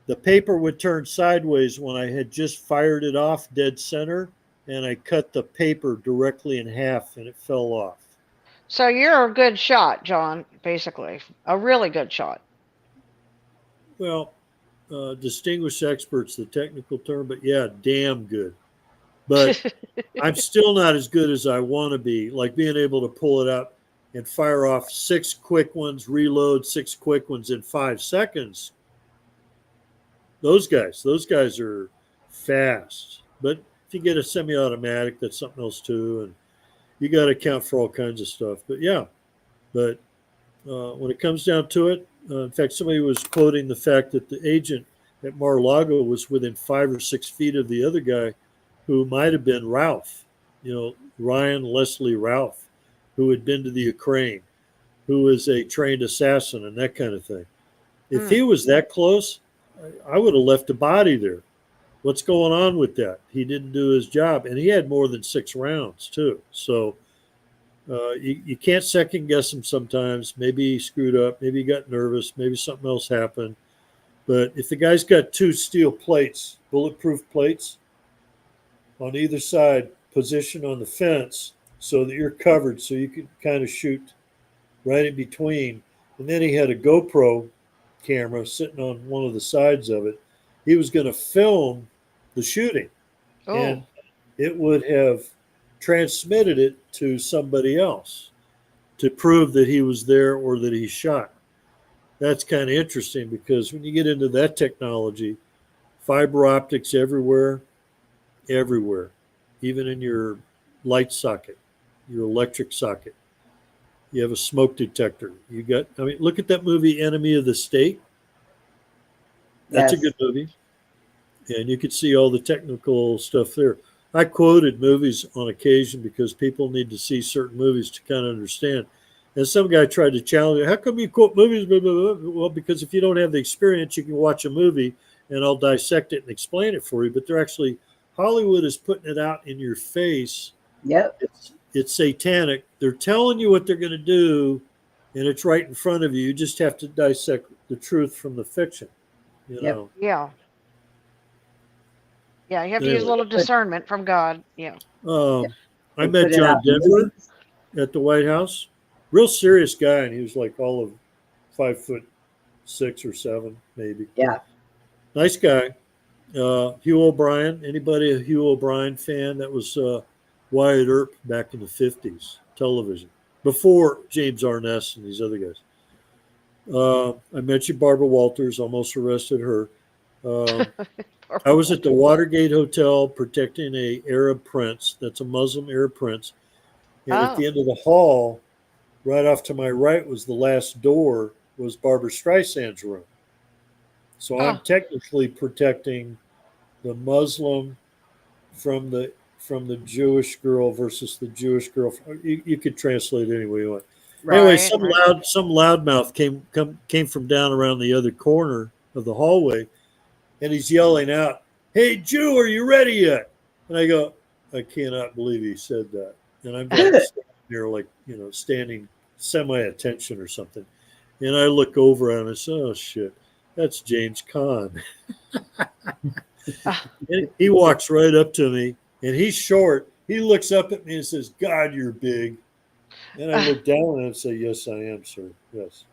the paper would turn sideways when I had just fired it off dead center, and I cut the paper directly in half, and it fell off. So you're a good shot, John, basically. A really good shot. Well, distinguished expert's the technical term, but yeah, damn good. But I'm still not as good as I want to be, like being able to pull it out and fire off 6 quick ones, reload 6 quick ones in 5 seconds. Those guys are fast. But if you get a semi-automatic, that's something else too. And you got to account for all kinds of stuff. But yeah, when it comes down to it, in fact, somebody was quoting the fact that the agent at Mar-a-Lago was within 5 or 6 feet of the other guy, who might have been Ralph, Ryan Leslie Ralph, who had been to the Ukraine, who was a trained assassin and that kind of thing. If he was that close, I would have left a body there. What's going on with that? He didn't do his job, and he had more than 6 rounds too. So You can't second guess him sometimes. Maybe he screwed up. Maybe he got nervous. Maybe something else happened. But if the guy's got two steel plates, bulletproof plates, on either side, positioned on the fence so that you're covered so you can kind of shoot right in between. And then he had a GoPro camera sitting on one of the sides of it. He was going to film the shooting. Oh, And it would have transmitted it to somebody else to prove that he was there or that he shot. That's kind of interesting because when you get into that technology, fiber optics everywhere, even in your light socket, your electric socket. You have a smoke detector. Look at that movie, Enemy of the State. That's a Yes. good movie. And you can see all the technical stuff there. I quoted movies on occasion because people need to see certain movies to kind of understand. And some guy tried to challenge me, how come you quote movies? Blah, blah, blah. Well, because if you don't have the experience, you can watch a movie and I'll dissect it and explain it for you. But they're actually, Hollywood is putting it out in your face. Yep. It's satanic. They're telling you what they're going to do, and it's right in front of you. You just have to dissect the truth from the fiction. You Yep. know. yeah. Yeah, you have to use a Anyway. little discernment from God. Yeah. I They met put it John out in Denver movies. at the White House. Real serious guy, and he was like all of 5'6" or 7", maybe. Yeah. Nice guy. Hugh O'Brien. Anybody a Hugh O'Brien fan? That was Wyatt Earp back in the 50s, television, before James Arness and these other guys. I mentioned Barbara Walters, almost arrested her. I was at the Watergate Hotel protecting a Arab prince. That's a Muslim Arab prince. And at the end of the hall, right off to my right was the last door, was Barbara Streisand's room. So I'm technically protecting the Muslim from the Jewish girl versus the Jewish girl. You could translate it any way you want. Anyway, some loudmouth came from down around the other corner of the hallway, and he's yelling out, "Hey, Jew, are you ready yet?" And I go, I cannot believe he said that. And I'm standing there like, standing semi-attention or something. And I look over at him and say, oh, shit, that's James Caan. And he walks right up to me, and he's short. He looks up at me and says, God, you're big. And I look down and say, yes, I am, sir. Yes.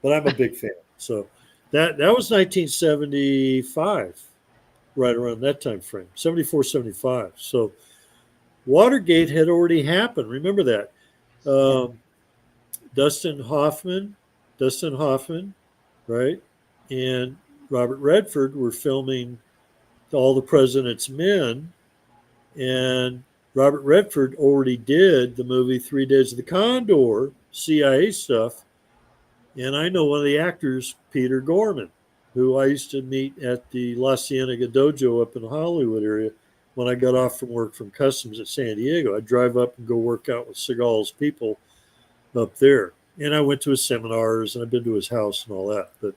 But I'm a big fan. So that was 1975, right around that time frame, 74, 75. So Watergate had already happened. Remember that. Dustin Hoffman, right? And Robert Redford were filming All the President's Men. And Robert Redford already did the movie 3 Days of the Condor, CIA stuff. And I know one of the actors, Peter Gorman, who I used to meet at the La Cienega Dojo up in the Hollywood area when I got off from work from Customs at San Diego. I'd drive up and go work out with Seagal's people up there. And I went to his seminars, and I've been to his house and all that. But,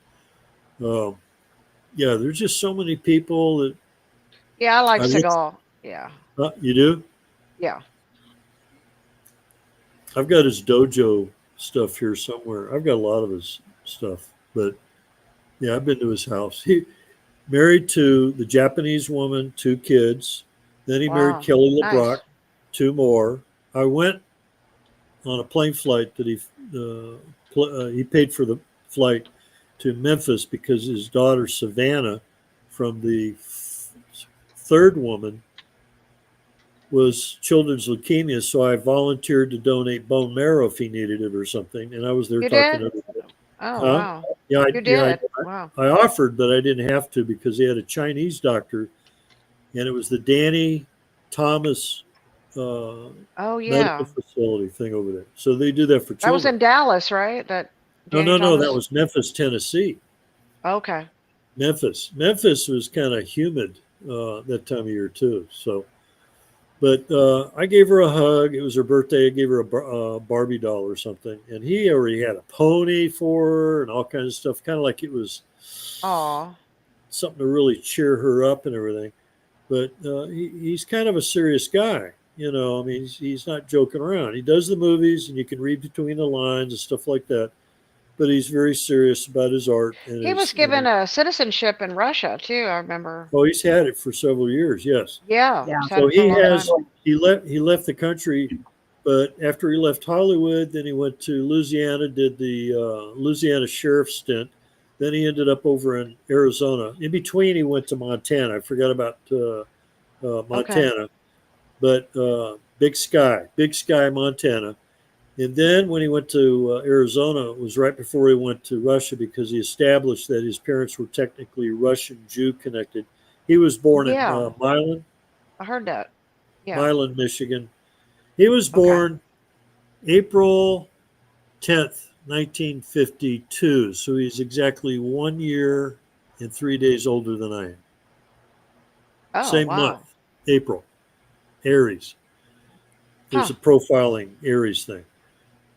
yeah, there's just so many people that... Yeah, I like Seagal. Yeah. You do? Yeah. I've got his dojo stuff here somewhere. I've got a lot of his stuff. But, yeah, I've been to his house. He married to the Japanese woman, 2 kids. Then he married Kelly LeBrock, Nice. 2 more. I went on a plane flight that he paid for the flight to Memphis because his daughter Savannah, from the third woman, was children's leukemia. So I volunteered to donate bone marrow if he needed it or something. And I was there You talking did? to him. Oh, Huh? wow. Yeah, You did? Wow. I offered, but I didn't have to because he had a Chinese doctor, and it was the Danny Thomas Oh, medical yeah. facility thing over there. So they do that for children. That was in Dallas, right? No, Danny that Thomas? was Memphis, Tennessee. Okay. Memphis was kind of humid that time of year too. So, but I gave her a hug. It was her birthday. I gave her a Barbie doll or something, and he already had a pony for her and all kinds of stuff, kind of like it was Aw. something to really cheer her up and everything. But he's kind of a serious guy. You know, I mean, he's not joking around. He does the movies, and you can read between the lines and stuff like that. But he's very serious about his art and He was his. given a citizenship in Russia too. I remember. Oh, he's had it for several years. Yes. Yeah, Yeah. he's had So it for a he long has time. he left the country, but after he left Hollywood, then he went to Louisiana, did the Louisiana sheriff stint. Then he ended up over in Arizona. In between, he went to Montana. I forgot about Okay. Montana, but Big Sky, Montana. And then when he went to Arizona, it was right before he went to Russia because he established that his parents were technically Russian Jew connected. He was born in Yeah, I heard that. Yeah. Milan, Michigan. He was Okay. born April 10th, 1952. So he's exactly 1 year and 3 days older than I am. Oh, Same wow. month, April, Aries. There's Huh. a profiling Aries thing.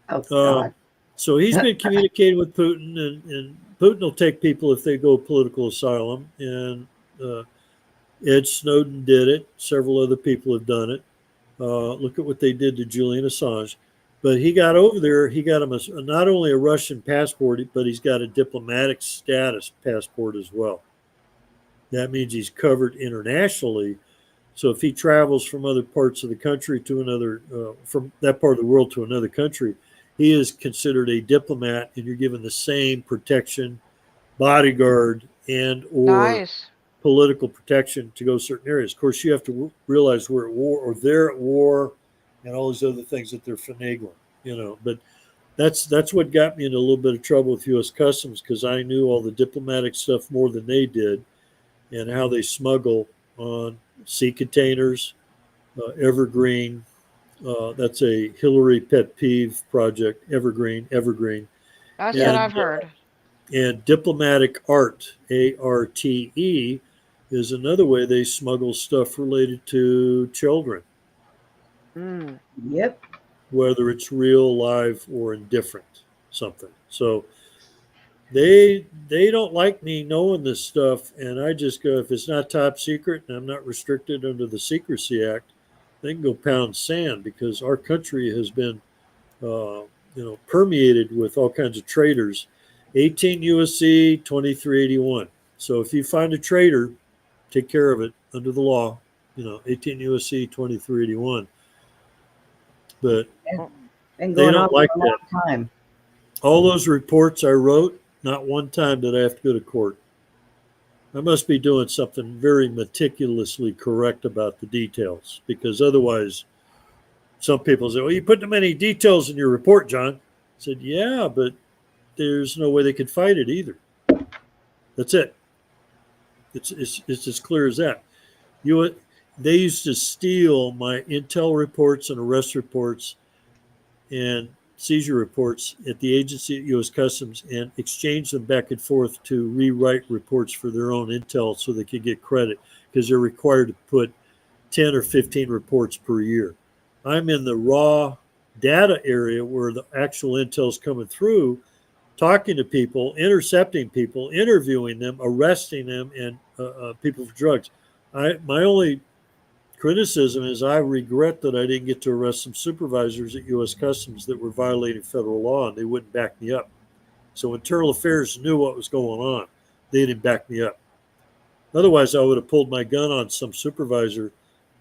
Oh Um, God. so he's been communicating with Putin, and Putin will take people if they go political asylum. And uh, Ed Snowden did it. Several other people have done it. Look at what they did to Julian Assange. But he got over there. He got him not only a Russian passport, but he's got a diplomatic status passport as well. That means he's covered internationally. So if he travels from other parts of the country to another, from that part of the world to another country, he is considered a diplomat, and you're given the same protection, bodyguard, and or Nice. political protection to go certain areas. Of course, you have to realize we're at war, or they're at war, and all these other things that they're finagling. But that's what got me into a little bit of trouble with U.S. Customs because I knew all the diplomatic stuff more than they did, and how they smuggle on sea containers, evergreen. That's a Hillary pet peeve project. Evergreen, That's what and I've heard. diplomatic art, ARTE, is another way they smuggle stuff related to children, Mm. Yep. whether it's real, live, or indifferent something. So they don't like me knowing this stuff, and I just go, if it's not top secret and I'm not restricted under the Secrecy Act, they can go pound sand because our country has been permeated with all kinds of traitors. 18 USC 2381. So if you find a traitor, take care of it under the law. 18 USC 2381. But Well, Been they going on don't like for a that. long time. All those reports I wrote, not one time did I have to go to court. I must be doing something very meticulously correct about the details because otherwise, some people say, well, you put too many details in your report, John. I said, yeah, but there's no way they could fight it either. That's it. It's as clear as that. They used to steal my intel reports and arrest reports and seizure reports at the agency at U.S. Customs and exchange them back and forth to rewrite reports for their own intel so they could get credit because they're required to put 10 or 15 reports per year. I'm in the raw data area where the actual intel is coming through, talking to people, intercepting people, interviewing them, arresting them, and people for drugs. My only criticism is I regret that I didn't get to arrest some supervisors at U.S. Customs that were violating federal law and they wouldn't back me up. So Internal Affairs knew what was going on. They didn't back me up. Otherwise, I would have pulled my gun on some supervisor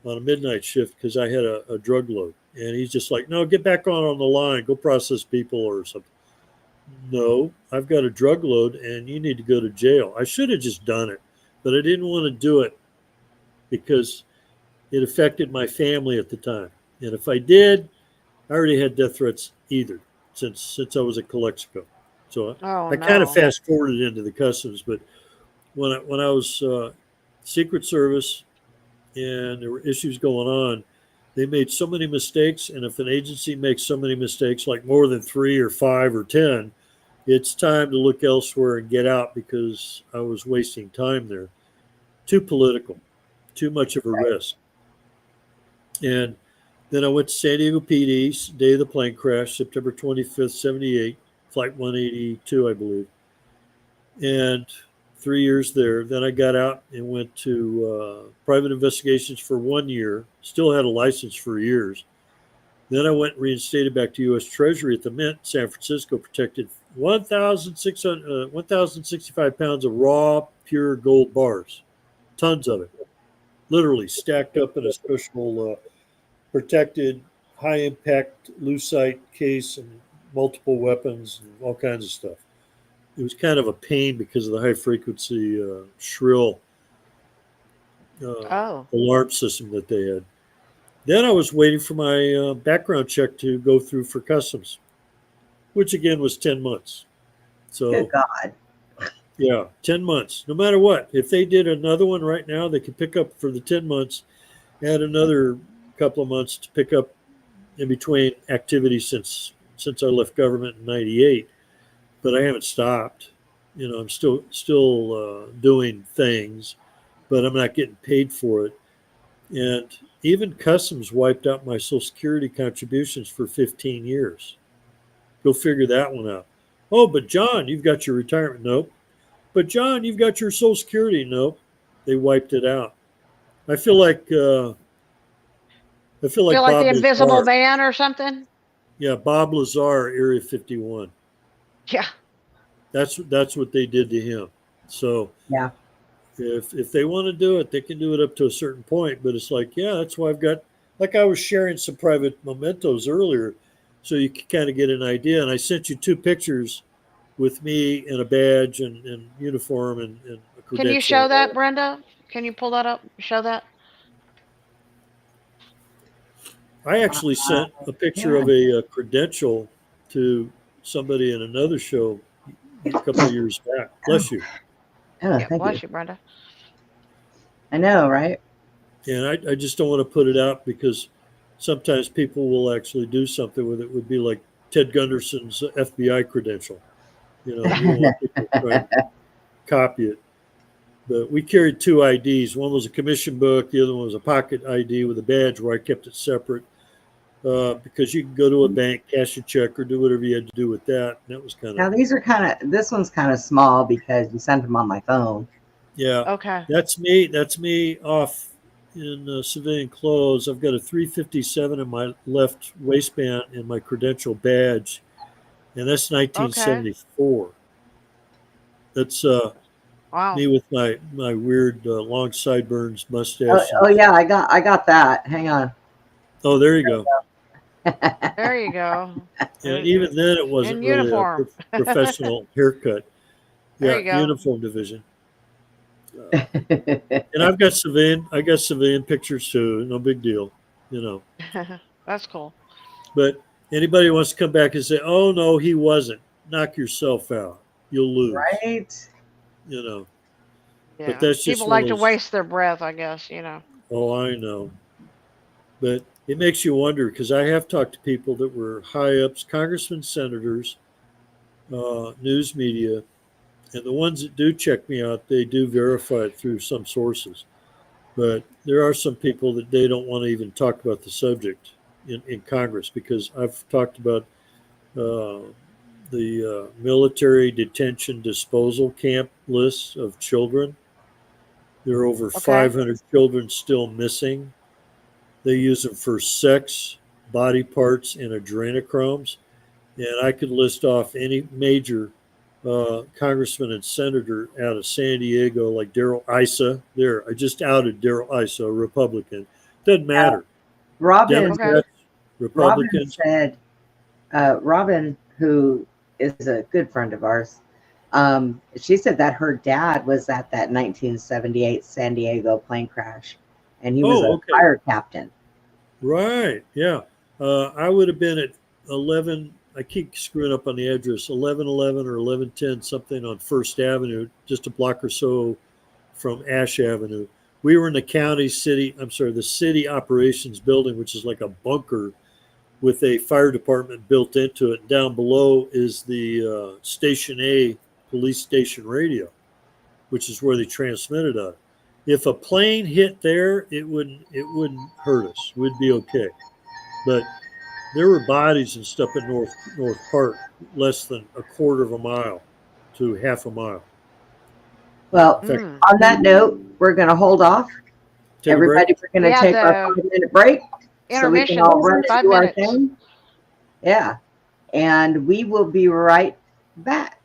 on a midnight shift because I had a drug load. And he's just like, no, get back on the line, go process people or something. No, I've got a drug load and you need to go to jail. I should have just done it, but I didn't want to do it because it affected my family at the time. And if I did, I already had death threats since I was at Calexico. So Oh I kind of no. fast forwarded into the customs, but when I was Secret Service and there were issues going on, they made so many mistakes. And if an agency makes so many mistakes, like more than 3 or 5 or 10, it's time to look elsewhere and get out because I was wasting time there. Too political, too much of a risk. And then I went to San Diego PD, day of the plane crash, September 25th, 78, flight 182, I believe. And 3 years there. Then I got out and went to private investigations for 1 year. Still had a license for years. Then I went and reinstated back to U.S. Treasury at the Mint, San Francisco, protected 1,065 pounds of raw, pure gold bars, tons of it, literally stacked up in a special protected, high-impact lucite case and multiple weapons and all kinds of stuff. It was kind of a pain because of the high-frequency, shrill Oh, alarm system that they had. Then I was waiting for my background check to go through for customs, which again was 10 months. So, Good God. yeah, 10 months. No matter what, if they did another one right now, they could pick up for the 10 months, add another couple of months to pick up in between activities since I left government in '98. But I haven't stopped. You know, I'm still doing things, but I'm not getting paid for it. And even customs wiped out my Social Security contributions for 15 years. Go figure that one out. Oh, but John, you've got your retirement. Nope. But John, you've got your Social Security. Nope. They wiped it out. I feel like feel like Bob the Invisible Lazar. Man or something. Yeah, Bob Lazar, Area 51. Yeah. That's what they did to him. So Yeah. if they want to do it, they can do it up to a certain point. But it's like, yeah, that's why I've got, like I was sharing some private mementos earlier, so you can kind of get an idea. And I sent you 2 pictures with me in a badge and uniform and a credential. Can you show that, Brenda? Can you pull that up? Show that. I actually sent a picture of a credential to somebody in another show a couple of years back. Bless you. Oh, Yeah, thank bless you. you, Brenda. I know, right? And I just don't want to put it out because sometimes people will actually do something with it. Would be like Ted Gunderson's FBI credential. You know, you don't want people trying to copy it. But we carried 2 IDs. One was a commission book. The other one was a pocket ID with a badge where I kept it separate because you can go to a bank, cash a check, or do whatever you had to do with that. And that was kind Now of, these are this one's kind of small because you sent them on my phone. yeah. Okay. That's me. That's me off in civilian clothes. I've got a 357 in my left waistband and my credential badge, and that's 1974. That's Wow. me with my weird long sideburns, Oh, mustache. oh yeah, I got that. Hang on. Oh, there you go. There you go. And even then, it wasn't In really uniform. a professional haircut. There Yeah, you go. uniform division. And I got civilian pictures too. No big deal, you know. That's cool. But anybody wants to come back and say, "Oh no, he wasn't," knock yourself out. You'll lose. Right? You know. Yeah. But that's just People one like of to those, waste their breath, I guess, you know. oh, I know. But it makes you wonder because I have talked to people that were high ups, congressmen, senators, news media, and the ones that do check me out, they do verify it through some sources. But there are some people that they don't want to even talk about the subject in Congress because I've talked about the military detention disposal camp lists of children. There are over Okay. 500 children still missing. They use them for sex, body parts, and adrenochromes. And I could list off any major congressman and senator out of San Diego, like Darrell Issa. There, I just outed Darrell Issa, a Republican. Doesn't matter. Robin Democrats, Robin Republicans. said Robin, who is a good friend of ours, she said that her dad was at that 1978 San Diego plane crash, and he was Oh, a okay. fire captain. Right. Yeah. I would have been at 11. I keep screwing up on the address. 1111 or 1110, something on First Avenue, just a block or so from Ash Avenue. We were in the city operations building, which is like a bunker with a fire department built into it. Down below is the Station A police station radio, which is where they transmitted on. If a plane hit there, it wouldn't hurt us. We'd be okay. But there were bodies and stuff in North Park, less than a quarter of a mile to half a mile. Well, Mm. on that note, we're going to hold off. Take a break. Everybody, we're going to Yeah, take our the 5-minute break so we can intermission, all run and 5 do our minutes. thing. Yeah. And we will be right back.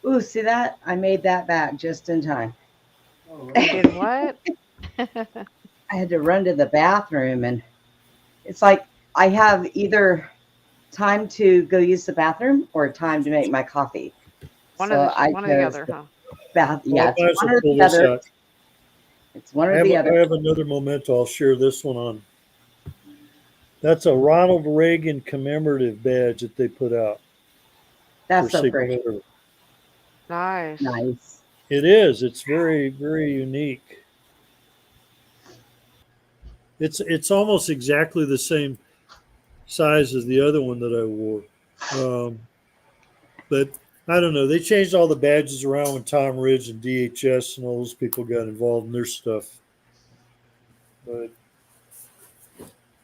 Ooh, see that? I made that back just in time. You did what? I had to run to the bathroom, and it's like I have either time to go use the bathroom or time to make my coffee. One So of I the chose other, the huh? bath. Well, Yeah, I it's might as one well or pull the this other. out. It's one I or have, the I other. have another memento. I'll share this one on. That's a Ronald Reagan commemorative badge that they put out for That's so Secret pretty. Service. Nice. Nice. It is. It's very, very unique. It's almost exactly the same size as the other one that I wore. But I don't know. They changed all the badges around when Tom Ridge and DHS and all those people got involved in their stuff. But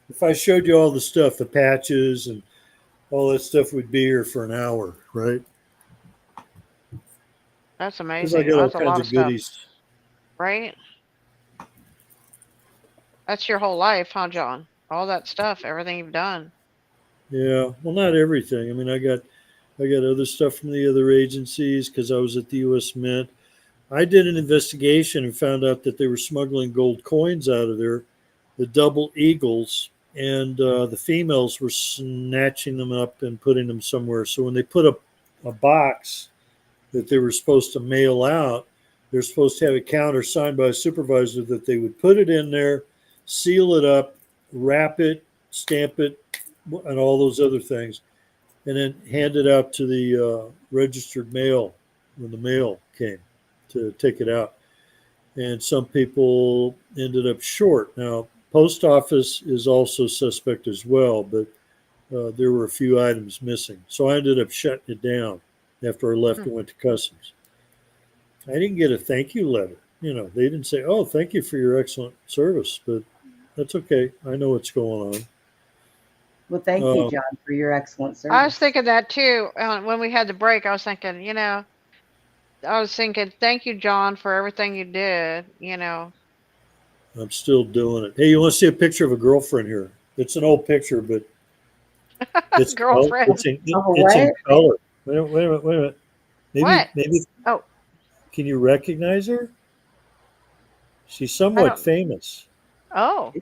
if I showed you all the stuff, the patches and all that stuff, would be here for an hour, right? That's Because I amazing. got all That's a kinds lot of of stuff, goodies. right? That's your whole life, huh, John? All that stuff, everything you've done. Yeah, well, not everything. I mean, I got other stuff from the other agencies because I was at the U.S. Mint. I did an investigation and found out that they were smuggling gold coins out of there, the double eagles, and the females were snatching them up and putting them somewhere. So when they put a box that they were supposed to mail out, they're supposed to have a counter signed by a supervisor that they would put it in there, seal it up, wrap it, stamp it, and all those other things, and then hand it out to the registered mail when the mail came to take it out. And some people ended up short. Now, post office is also suspect as well, but there were a few items missing. So I ended up shutting it down after I left Hmm. and went to customs. I didn't get a thank you letter. You know, they didn't say, "Oh, thank you for your excellent service," but that's okay. I know what's going Well, thank you, on. John, for your excellent I was service. thinking that too. When we had the break, I was thinking, I was thinking, thank you, John, for everything you did. I'm still doing it. Hey, you want to see a picture of a girlfriend here? It's an old picture, but Girlfriend. Oh, it's in what? color. Wait a minute, wait a minute. What? Maybe Oh, can you recognize her? She's I somewhat don't. famous. Oh,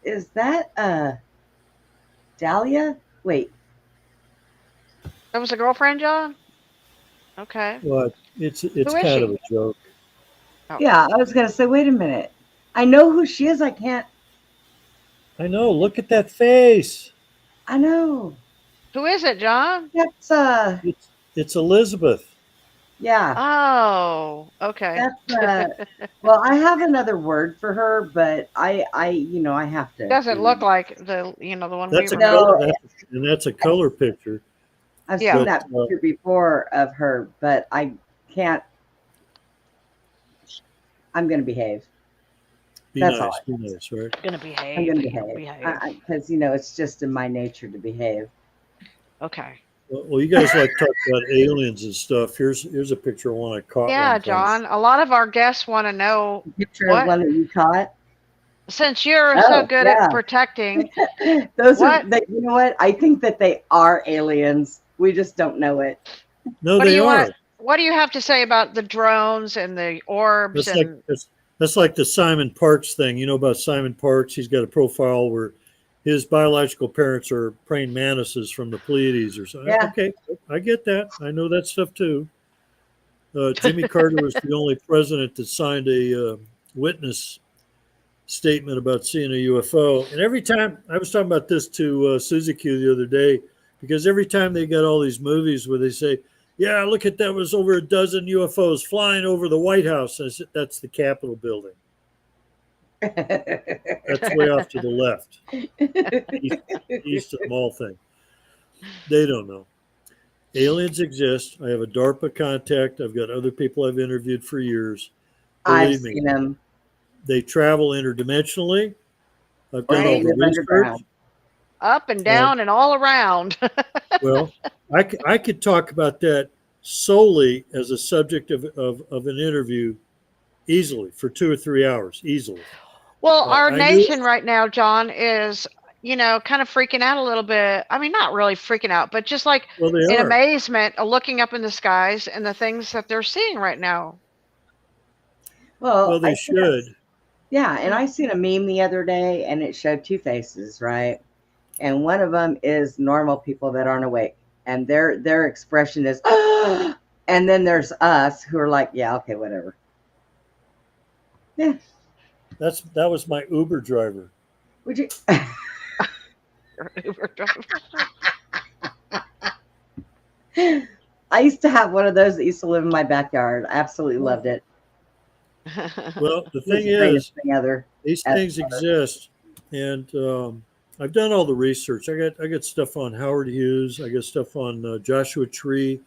Is that Dahlia? Wait, that was a girlfriend, John? Okay. Well, it's Who is kind of she? a joke. Oh, yeah, I was gonna say, wait a minute. I know who she is. I can't. I know. Look at that face. I know. who is it, John? That's It's Elizabeth. yeah. Oh, okay. That's well, I have another word for her, but I have to Doesn't look remember. like the one we That's a remember. color. No, And that's a color picture. I've seen Yeah. But that picture before of her, but I can't. I'm gonna behave. be That's all. nice. Be nice, right? Gonna I'm behave. gonna You're gonna behave behave. because it's just in my nature to behave. Okay. Well, you guys like to talk about aliens and stuff. Here's a picture of one I caught Yeah, one time. John. A lot of our guests want to know Picture of what, one that you caught. since you're so Oh good at yeah, protecting, those are. what You know what? I think that they are aliens. We just don't know it. No, what do they you want? are. What do you have to say about the drones and the orbs That's like and that's like the Simon Parks thing. You know about Simon Parks? He's got a profile where his biological parents are praying mantises from the Pleiades or something. Yeah. Okay, I get that. I know that stuff too. Jimmy Carter was the only president that signed a witness statement about seeing a UFO. And every time I was talking about this to Susie Q the other day, because every time they got all these movies where they say, "Yeah, look at that was over a dozen UFOs flying over the White House," and I said, "That's the Capitol building. That's way off to the left, east of the mall thing." They don't know. Aliens exist. I have a DARPA contact. I've got other people I've interviewed for years. I've Believe me, seen them, they travel interdimensionally. I've or done they all right? the live research. underground. Up and Uh, down and all around. well, I could talk about that solely as a subject of an interview easily for 2 or 3 hours, easily. Well, our I knew, nation right now, John, is kind of freaking out a little bit. I mean, not really freaking out, but just like Well, they in are. amazement, looking up in the skies and the things that they're seeing right now. Well, Well, they should. Yeah, and I seen a meme the other day, and it showed two faces, right? And one of them is normal people that aren't awake, and their expression is, and then there's us who are like, yeah, okay, whatever. Yeah, That was my Uber driver. would you? Uber driver. I used to have one of those that used to live in my backyard. I absolutely loved it. Well, the It was thing the greatest is, thing ever. these As things father. exist, and I've done all the research. I got stuff on Howard Hughes. I got stuff on Joshua Tree,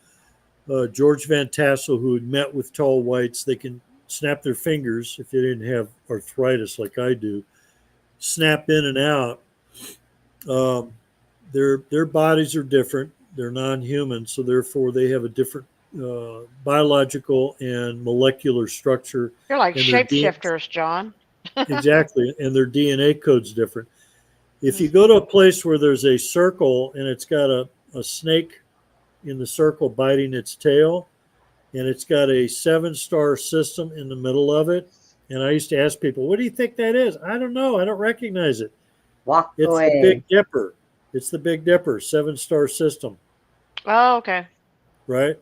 George Van Tassel, who had met with tall whites. They can snap their fingers if they didn't have arthritis like I do. Snap in and out. Their bodies are different. They're non-human, so therefore they have a different biological and molecular structure. You're like And their shapeshifters, John. exactly, and their DNA code's different. If you go to a place where there's a circle and it's got a snake in the circle biting its tail, and it's got a 7-star system in the middle of it, and I used to ask people, what do you think that is? I don't know. I don't recognize it. Walk It's away. the Big Dipper. It's the Big Dipper, 7-star system, Oh, okay. right?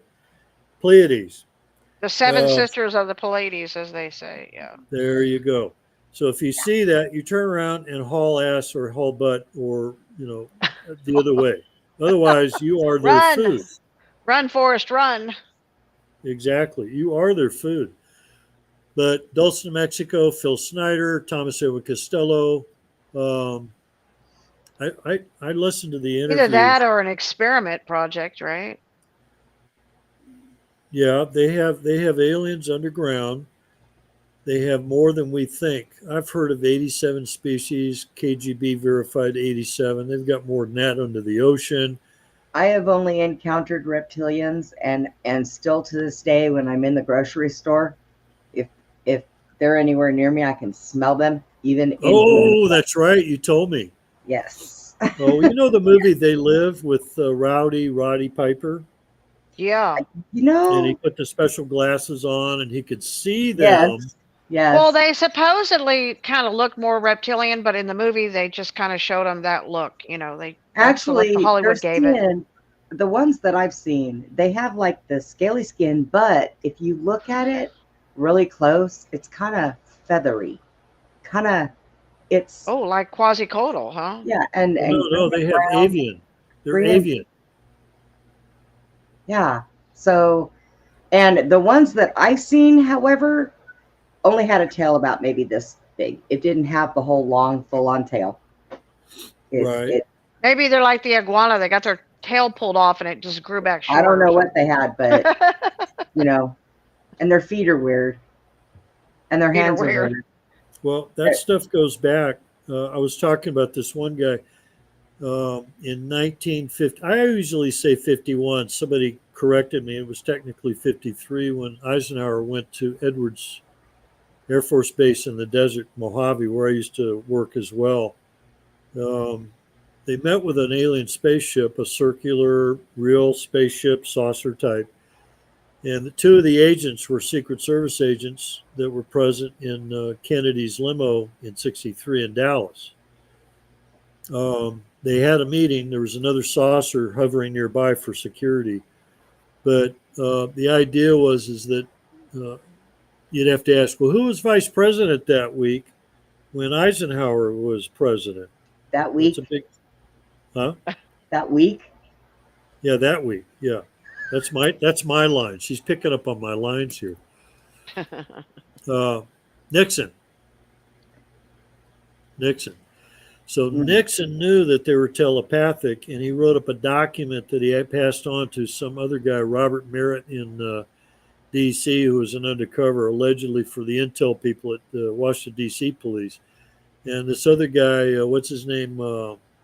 Pleiades. The seven sisters of the Pleiades, as they say. Yeah. There you go. So if you see that, you turn around and haul ass or haul butt or, the other way. Otherwise, you are their Run. food. Run, Forrest, run. Exactly. You are their food. But Dulce, New Mexico, Phil Snyder, Thomas Edwin Costello. I listened to the interviews. Either that or an experiment project, right? Yeah, they have aliens underground. They have more than we think. I've heard of 87 species, KGB verified 87. They've got more than that under the ocean. I have only encountered reptilians, and still to this day, when I'm in the grocery store, if they're anywhere near me, I can smell them. Even Oh, that's right. You told me. yes. Oh, you know the movie They Live with Roddy Piper? Yeah. And he put the special glasses on and he could see them. Yes. Well, they supposedly kind of look more reptilian, but in the movie they just kind of showed them that look. They Actually, the Hollywood their gave it. skin, the ones that I've seen, they have like the scaly skin, but if you look at it really close, it's kind of feathery. It's like quasi-caudal, huh? yeah, and No, they have brown, avian. They're green. avian. Yeah. So, and the ones that I've seen, however, only had a tail about maybe this big. It didn't have the whole long, full-on tail. Right. Maybe they're like the iguana. They got their tail pulled off and it just grew back short. I don't know what they had, but and their feet are weird, and their hands are weird. Well, that stuff goes back. I was talking about this one guy in 1950. I usually say 51. Somebody corrected me. It was technically 53 when Eisenhower went to Edwards Air Force Base in the desert, Mojave, where I used to work as well. They met with an alien spaceship, a circular, real spaceship, saucer type. And the two of the agents were Secret Service agents that were present in Kennedy's limo in '63 in Dallas. They had a meeting. There was another saucer hovering nearby for security. But the idea is that you'd have to ask, well, who was vice president that week when Eisenhower was president? That week? That's a big, huh? That week? Yeah, that week. Yeah. That's my line. She's picking up on my lines here. Nixon. So Nixon knew that they were telepathic, and he wrote up a document that he had passed on to some other guy, Robert Merritt in D.C., who was an undercover allegedly for the intel people at the Washington, D.C. police. And this other guy, what's his name?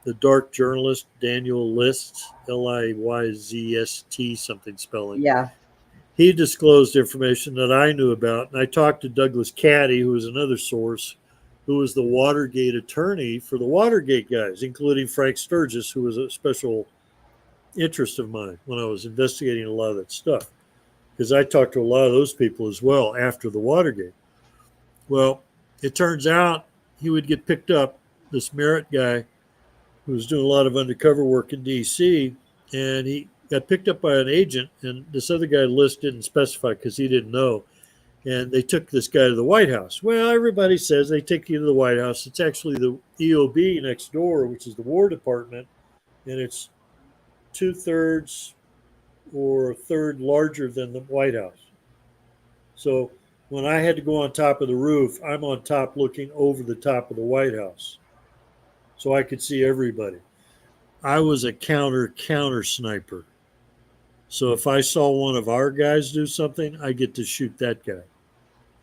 The dark journalist, Daniel List, Liyzt, something spelling. Yeah. He disclosed information that I knew about. And I talked to Douglas Caddy, who was another source, who was the Watergate attorney for the Watergate guys, including Frank Sturgis, who was a special interest of mine when I was investigating a lot of that stuff, because I talked to a lot of those people as well after the Watergate. Well, it turns out he would get picked up, this Merritt guy who was doing a lot of undercover work in D.C., and he got picked up by an agent, and this other guy list didn't specify because he didn't know. And they took this guy to the White House. Well, everybody says they take you to the White House. It's actually the EOB next door, which is the War Department, and it's 2/3 or a third larger than the White House. So when I had to go on top of the roof, I'm on top looking over the top of the White House, so I could see everybody. I was a counter sniper. So if I saw one of our guys do something, I get to shoot that guy.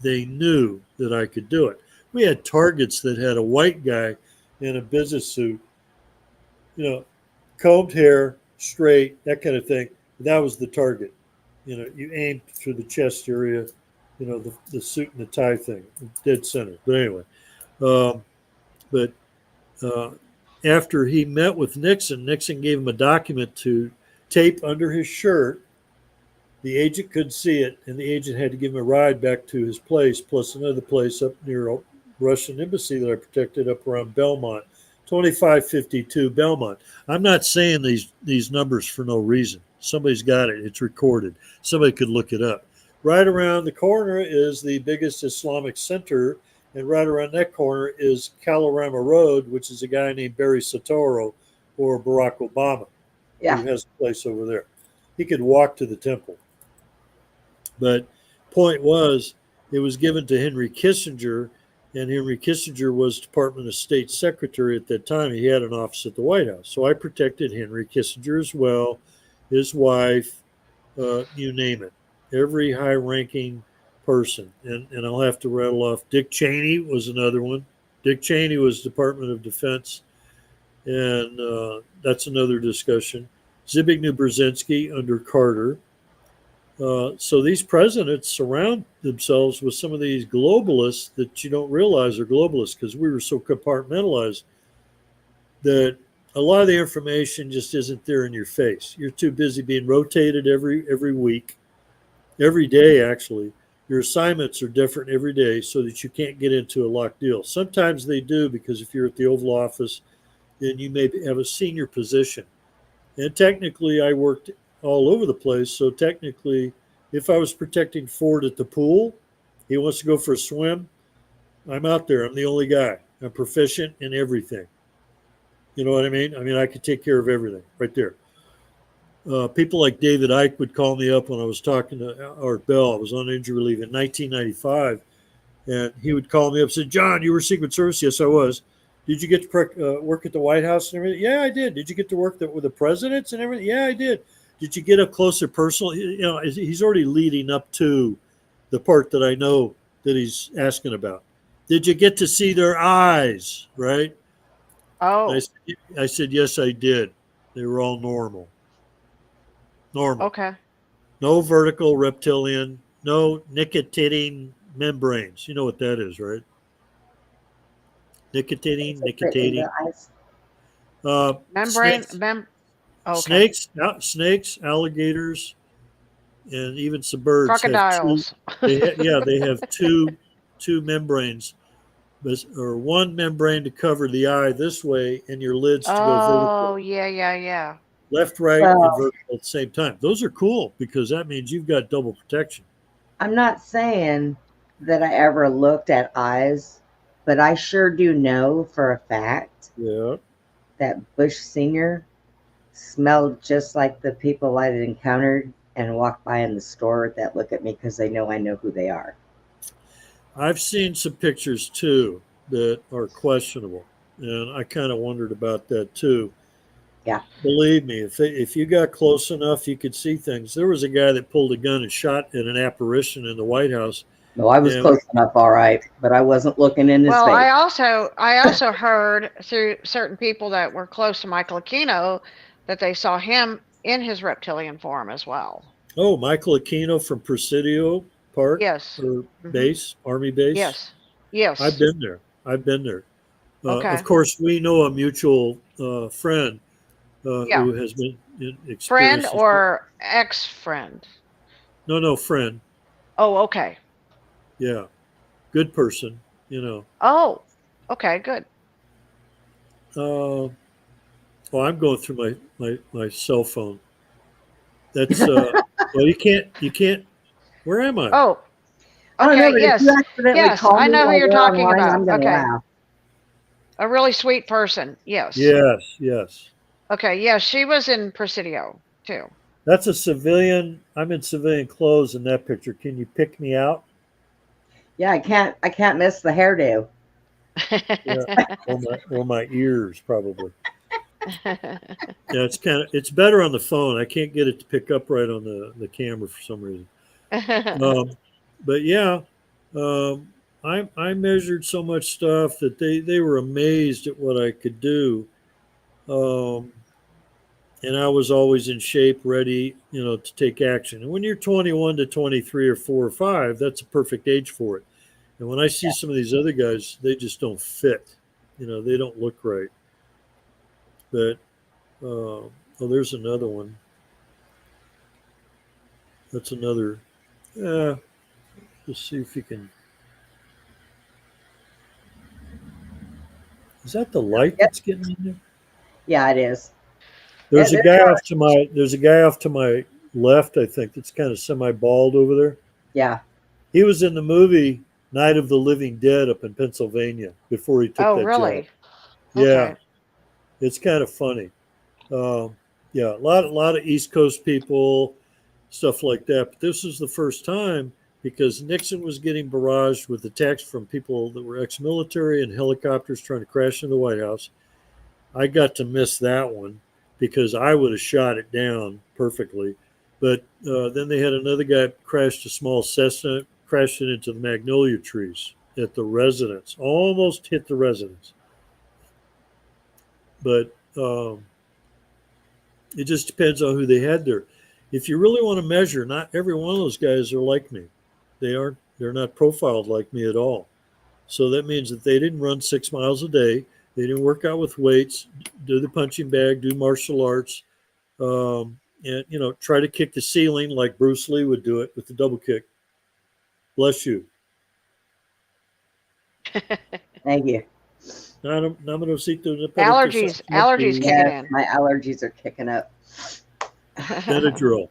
They knew that I could do it. We had targets that had a white guy in a business suit, combed hair, straight, that kind of thing. That was the target. You aimed through the chest area, the suit and the tie thing, dead center. But anyway, after he met with Nixon, Nixon gave him a document to tape under his shirt. The agent could see it, and the agent had to give him a ride back to his place, plus another place up near a Russian embassy that I protected up around Belmont, 2552 Belmont. I'm not saying these numbers for no reason. Somebody's got it. It's recorded. Somebody could look it up. Right around the corner is the biggest Islamic center, and right around that corner is Kalorama Road, which is a guy named Barry Soetoro or Barack Obama, who has a place over there. He could walk to the temple. But point was, it was given to Henry Kissinger, and Henry Kissinger was Department of State Secretary at that time. He had an office at the White House. So I protected Henry Kissinger as well, his wife, you name it, every high-ranking person. And I'll have to rattle off. Dick Cheney was another one. Dick Cheney was Department of Defense, and that's another discussion. Zbigniew Brzezinski under Carter. So these presidents surround themselves with some of these globalists that you don't realize are globalists, because we were so compartmentalized that a lot of the information just isn't there in your face. You're too busy being rotated every week, every day actually. Your assignments are different every day so that you can't get into a locked deal. Sometimes they do, because if you're at the Oval Office, then you may have a senior position. And technically I worked all over the place. So technically, if I was protecting Ford at the pool, he wants to go for a swim, I'm out there. I'm the only guy. I'm proficient in everything. You know what I mean? I could take care of everything right there. People like David Icke would call me up when I was talking to Art Bell. I was on injury leave in 1995. And he would call me up and say, John, you were Secret Service? Yes, I was. Did you get to work at the White House and everything? Yeah, I did. Did you get to work with the presidents and everything? Yeah, I did. Did you get up close and personal? He's already leading up to the part that I know that he's asking about. Did you get to see their eyes, right? Oh. I said, yes, I did. They were all normal. Normal. Okay. No vertical reptilian, no nictitating membranes. You know what that is, right? Nictitating. Membrane. Okay. Snakes, alligators, and even some birds. Crocodiles. They have two membranes, or one membrane to cover the eye this way, and your lids to go vertical. Oh, yeah. Left, right, and vertical at the same time. Those are cool, because that means you've got double protection. I'm not saying that I ever looked at eyes, but I sure do know for a fact that Bush Sr. smelled just like the people I'd encountered and walked by in the store that look at me because they know I know who they are. I've seen some pictures too that are questionable, and I kind of wondered about that too. Yeah. Believe me, if you got close enough, you could see things. There was a guy that pulled a gun and shot at an apparition in the White House. No, I was close enough, all right, but I wasn't looking in his face. Well, I also heard through certain people that were close to Michael Aquino that they saw him in his reptilian form as well. Oh, Michael Aquino from Presidio Park? Yes. Or base, Army base? Yes. I've been there. I've been there. Okay. Of course, we know a mutual friend Yeah. who has been in Friend experiences. or ex-friend? No, friend. Oh, okay. Yeah, good person. You know. Oh, okay, good. Well, I'm going through my cell phone. That's well, you can't. Where am I? Oh, I don't know, okay, but if you yes. accidentally Yes, call I me know who while you're we're talking online, about. I'm gonna Okay. laugh. A really sweet person. Yes. Yes. Okay, yes, she was in Presidio too. That's a civilian. I'm in civilian clothes in that picture. Can you pick me out? Yeah, I can't miss the hairdo. Yeah, or my ears probably. Yeah, it's better on the phone. I can't get it to pick up right on the camera for some reason. But yeah, um, I measured so much stuff that they were amazed at what I could do, um, and I was always in shape, ready, to take action. And when you're 21 to 23 or 4 or 5, that's a perfect age for it. And when I see some of these other guys, they just don't fit. They don't look right. But there's another one. That's another. Yeah, let's see if you can. Is that the light Yep. that's getting in there? Yeah, it is. There's a They're guy trying- off to my left, I think, that's kind of semi-bald over there. Yeah. He was in the movie Night of the Living Dead up in Pennsylvania before he took Oh, that job. really? Yeah, Okay. it's kind of funny. Yeah, a lot of East Coast people, stuff like that. But this was the first time because Nixon was getting barraged with attacks from people that were ex-military and helicopters trying to crash into the White House. I got to miss that one because I would have shot it down perfectly. But then they had another guy crashed a small Cessna, crashed it into the magnolia trees at the residence, almost hit the residence. But it just depends on who they had there. If you really want to measure, not every one of those guys are like me. They're not profiled like me at all. So that means that they didn't run 6 miles a day. They didn't work out with weights, do the punching bag, do martial arts, and try to kick the ceiling like Bruce Lee would do it with the double kick. Bless you. Thank you. Allergies kicking Yes, in. my allergies are kicking up. Benadryl.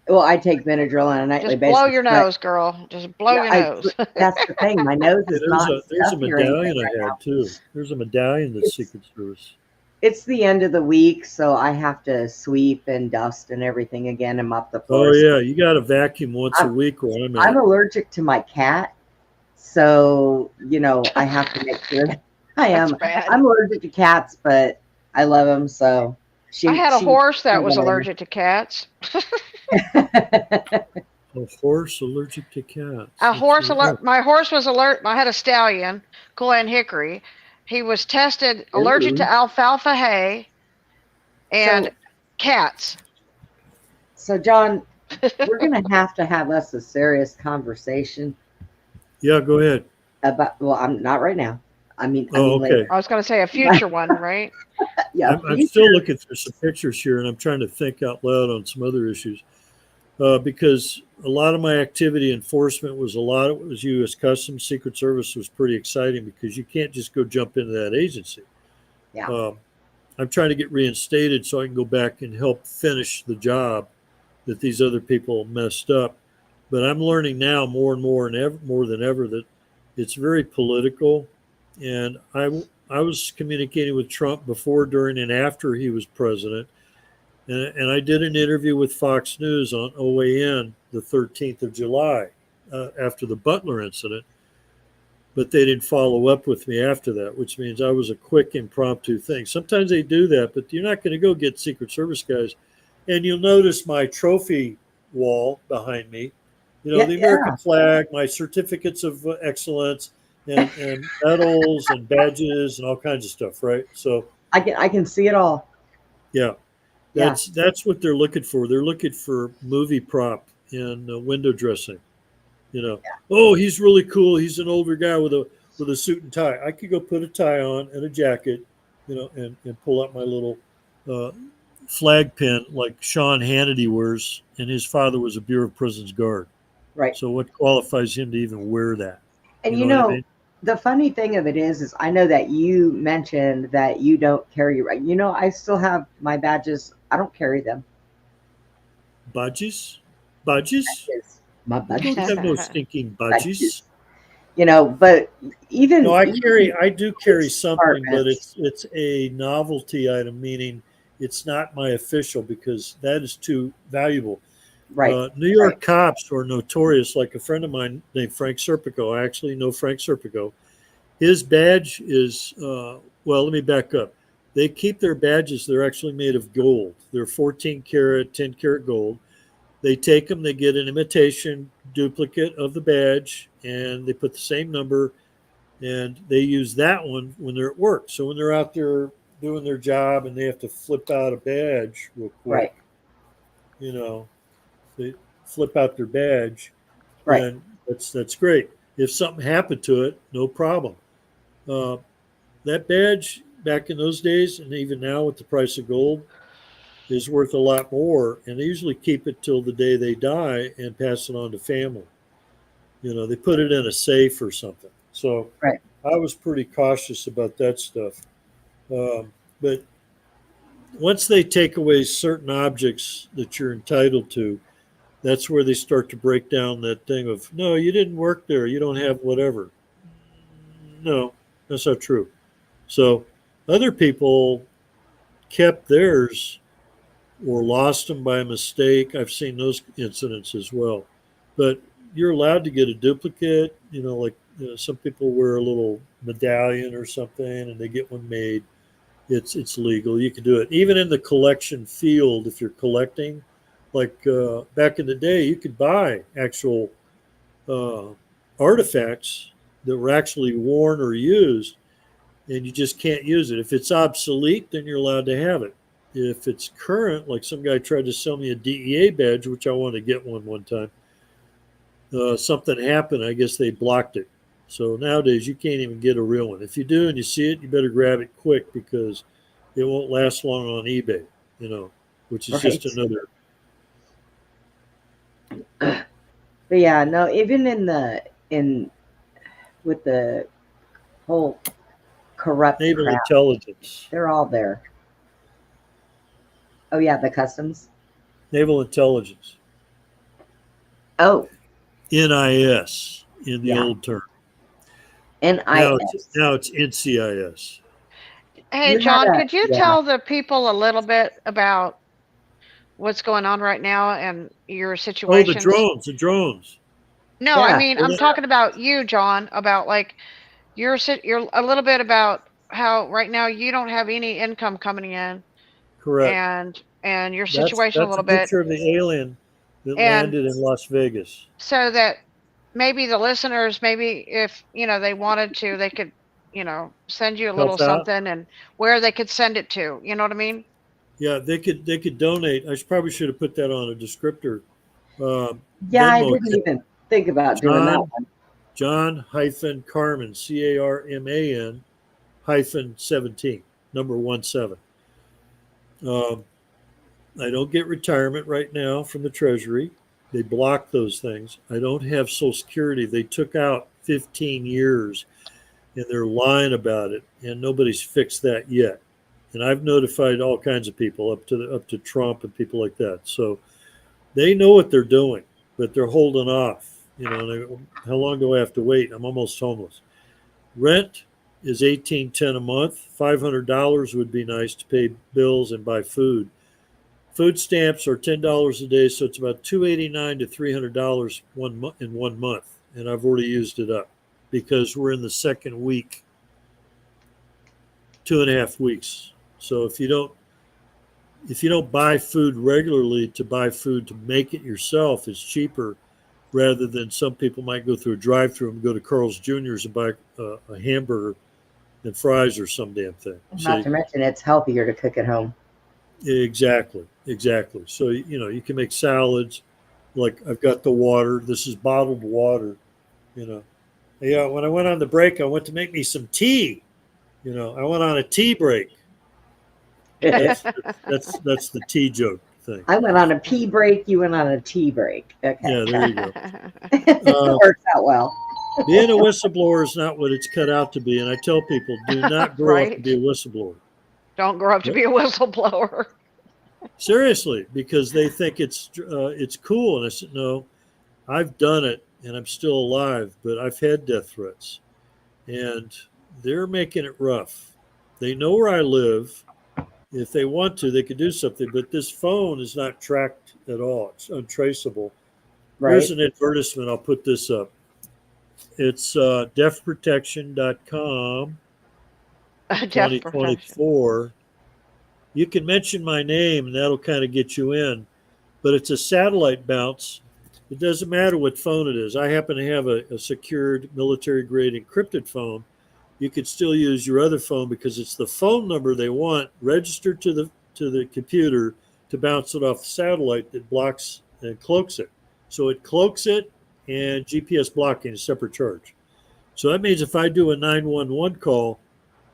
Well, I take Benadryl on a nightly Just basis. blow your but- nose, girl. Just blow your nose. That's the thing. My nose is not There's a stuffy or anything medallion right I now. had too. There's a medallion that's Secret Service. It's the end of the week, so I have to sweep and dust and everything again and mop the floor. Oh yeah, you got to vacuum once a week where I'm at. I'm allergic to my cat, so I have to make sure that I am. That's bad. I'm allergic to cats, but I love them. So I had a horse that was allergic to cats. A horse allergic to cats. My horse was alert. I had a stallion, Glen Hickory. He was tested allergic to alfalfa hay and cats. So, John, we're going to have us a serious conversation Yeah, go ahead. about. Well, I'm not right now. I mean, Okay. later. I was going to say a future one, right? Yeah, I'm still looking through some pictures here, and I'm trying to think out loud on some other issues. Because a lot of my activity enforcement was U.S. Customs. Secret Service was pretty exciting because you can't just go jump into that agency. Yeah. I'm trying to get reinstated so I can go back and help finish the job that these other people messed up. But I'm learning now more and more than ever that it's very political. And I was communicating with Trump before, during, and after he was president. And I did an interview with Fox News on OAN the 13th of July after the Butler incident, but they didn't follow up with me after that, which means I was a quick impromptu thing. Sometimes they do that, but you're not going to go get Secret Service guys. And you'll notice my trophy wall behind me, the American flag, my certificates of excellence, and medals and badges and all kinds of stuff, right? So I can see it all. Yeah. That's what they're looking for. They're looking for movie prop and window dressing. Oh, he's really cool. He's an older guy with a with a suit and tie. I could go put a tie on and a jacket, and pull out my little uh, flag pin like Sean Hannity wears, and his father was a Bureau of Prisons guard. Right. So what qualifies him to even wear that? And You know what I mean? the funny thing of it is I know that you mentioned that you don't carry, right? I still have my badges. I don't carry them. Budgies? Budgies? Badges. My I don't badges. have no stinking Badges. budgies. But even No, I do carry something, but departments. it's a novelty item, meaning it's not my official because that is too valuable. Right. New York Right. cops are notorious. Like a friend of mine named Frank Serpico. I actually know Frank Serpico. His badge is well. Let me back up. They keep their badges. They're actually made of gold. They're 14 karat, 10 karat gold. They take them. They get an imitation duplicate of the badge, and they put the same number, and they use that one when they're at work. So when they're out there doing their job and they have to flip out a badge real quick, Right. they flip out their badge, Right. and that's great. If something happened to it, no problem. Uh, that badge back in those days, and even now with the price of gold, is worth a lot more. And they usually keep it till the day they die and pass it on to family. They put it in a safe or something. So Right. I was pretty cautious about that stuff. But once they take away certain objects that you're entitled to, that's where they start to break down that thing of, no, you didn't work there. You don't have whatever. No, that's not true. So other people kept theirs or lost them by mistake. I've seen those incidents as well. But you're allowed to get a duplicate, like some people wear a little medallion or something and they get one made. It's legal. You can do it. Even in the collection field, if you're collecting, like back in the day, you could buy actual uh, artifacts that were actually worn or used, and you just can't use it. If it's obsolete, then you're allowed to have it. If it's current, like some guy tried to sell me a DEA badge, which I wanted to get one time, something happened. I guess they blocked it. So nowadays, you can't even get a real one. If you do and you see it, you better grab it quick because it won't last long on eBay, which is just Right. another. But yeah, no, even in with the whole corrupt Naval crap, intelligence. they're all there. Oh yeah, the customs. Naval intelligence. Oh NIS in the yeah, old term. NIS. Now it's NCIS. Hey, You had John, a could you yeah. tell the people a little bit about what's going on right now and your Oh, situations? the drones. No, I Yeah. mean, I'm talking about you, John, about like you're a little bit about how right now you don't have any income coming in Correct. and your That's situation a a little bit. picture of the alien that And landed in Las Vegas. so that maybe the listeners, maybe if, they wanted to, they could, send you a little Help out. something and where they could send it to. You know what I mean? Yeah, they could donate. Probably should have put that on a descriptor. Yeah, I Venmo didn't even think about doing that one. John-Carman, CARMAN -17, number 17. I don't get retirement right now from the Treasury. They block those things. I don't have Social Security. They took out 15 years and they're lying about it, and nobody's fixed that yet. And I've notified all kinds of people up to Trump and people like that. So they know what they're doing, but they're holding off. How long do I have to wait? I'm almost homeless. Rent is $18.10 a month. $500 would be nice to pay bills and buy food. Food stamps are $10 a day, so it's about $289 to $300 in 1 month, and I've already used it up because we're in the second week, 2.5 weeks. So if you don't buy food regularly, to buy food to make it yourself is cheaper, rather than some people might go through a drive-through and go to Carl's Jr.'s and buy a hamburger and fries or some damn thing. Not to mention, it's healthier to cook at home. Exactly. So, you can make salads. Like I've got the water. This is bottled water, Yeah, when I went on the break, I went to make me some tea. I went on a tea break. That's that's the tea joke thing. I went on a pee break. You went on a tea break. Okay. Yeah, there you go. It works out well. Being a whistleblower is not what it's cut out to be, and I tell people, do not grow up to Right? be a whistleblower. Don't grow up to be a whistleblower. Seriously, because they think it's cool, and I said, no, I've done it, and I'm still alive, but I've had death threats, and they're making it rough. They know where I live. If they want to, they could do something, but this phone is not tracked at all. It's untraceable. Right. Here's an advertisement. I'll put this up. It's deafprotection.com, Death protection. 2024. You can mention my name, and that'll kind of get you in. But it's a satellite bounce. It doesn't matter what phone it is. I happen to have a secured military-grade encrypted phone. You could still use your other phone because it's the phone number they want registered to the computer to bounce it off the satellite that blocks and cloaks it. So it cloaks it, and GPS blocking is a separate charge. So that means if I do a 911 call,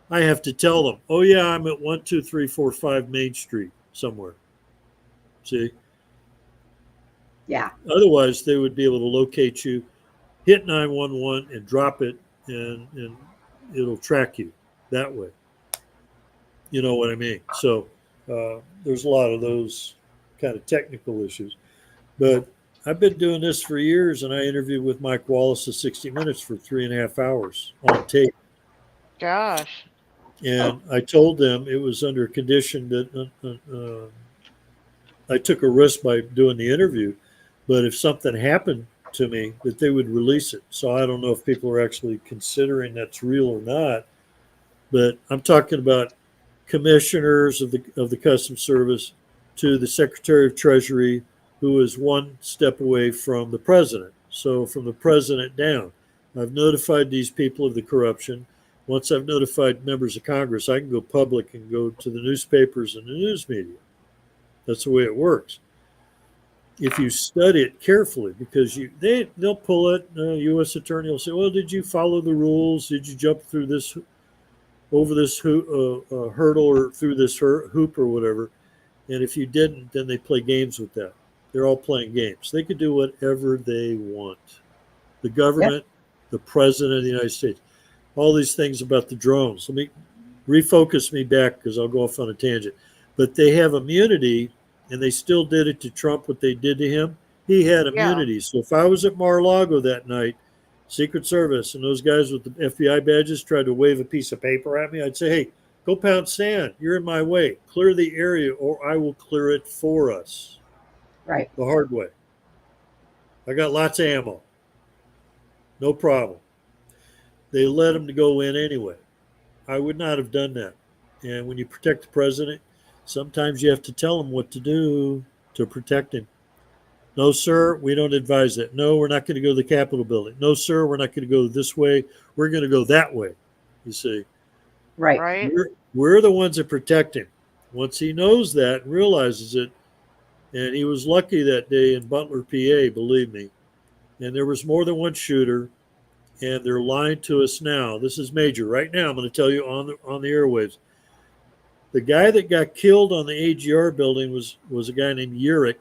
I have to tell them, oh yeah, I'm at 12345 Main Street somewhere. See? Yeah. Otherwise, they would be able to locate you, hit 911, and drop it, and it'll track you that way. You know what I mean? So there's a lot of those kind of technical issues. But I've been doing this for years, and I interviewed with Mike Wallace at 60 Minutes for 3.5 hours on tape. Gosh. And I told them it was under a condition that I took a risk by doing the interview, but if something happened to me, that they would release it. So I don't know if people are actually considering that's real or not, but I'm talking about commissioners of the Customs Service to the Secretary of Treasury, who is one step away from the president. So from the president down, I've notified these people of the corruption. Once I've notified members of Congress, I can go public and go to the newspapers and the news media. That's the way it works. If you study it carefully, because they'll pull it, U.S. attorney will say, well, did you follow the rules? Did you jump through this, over this hurdle or through this hoop or whatever? And if you didn't, then they play games with that. They're all playing games. They could do whatever they want. The government, the president of the United States, all these things about the drones. Let me refocus me back because I'll go off on a tangent. But they have immunity, and they still did it to Trump what they did to him. He had immunity. So if I was at Mar-a-Lago that night, Secret Service, and those guys with the FBI badges tried to wave a piece of paper at me, I'd say, hey, go pound sand. You're in my way. Clear the area, or I will clear it for us. Right. The hard way. I got lots of ammo. No problem. They let them to go in anyway. I would not have done that. And when you protect the president, sometimes you have to tell him what to do to protect him. No, sir, we don't advise that. No, we're not going to go to the Capitol building. No, sir, we're not going to go this way. We're going to go that way, you see. Right. We're the ones that protect him. Once he knows that and realizes it, and he was lucky that day in Butler, PA, believe me. And there was more than one shooter, and they're lying to us now. This is major. Right now, I'm going to tell you on the airwaves. The guy that got killed on the AGR building was a guy named Urich,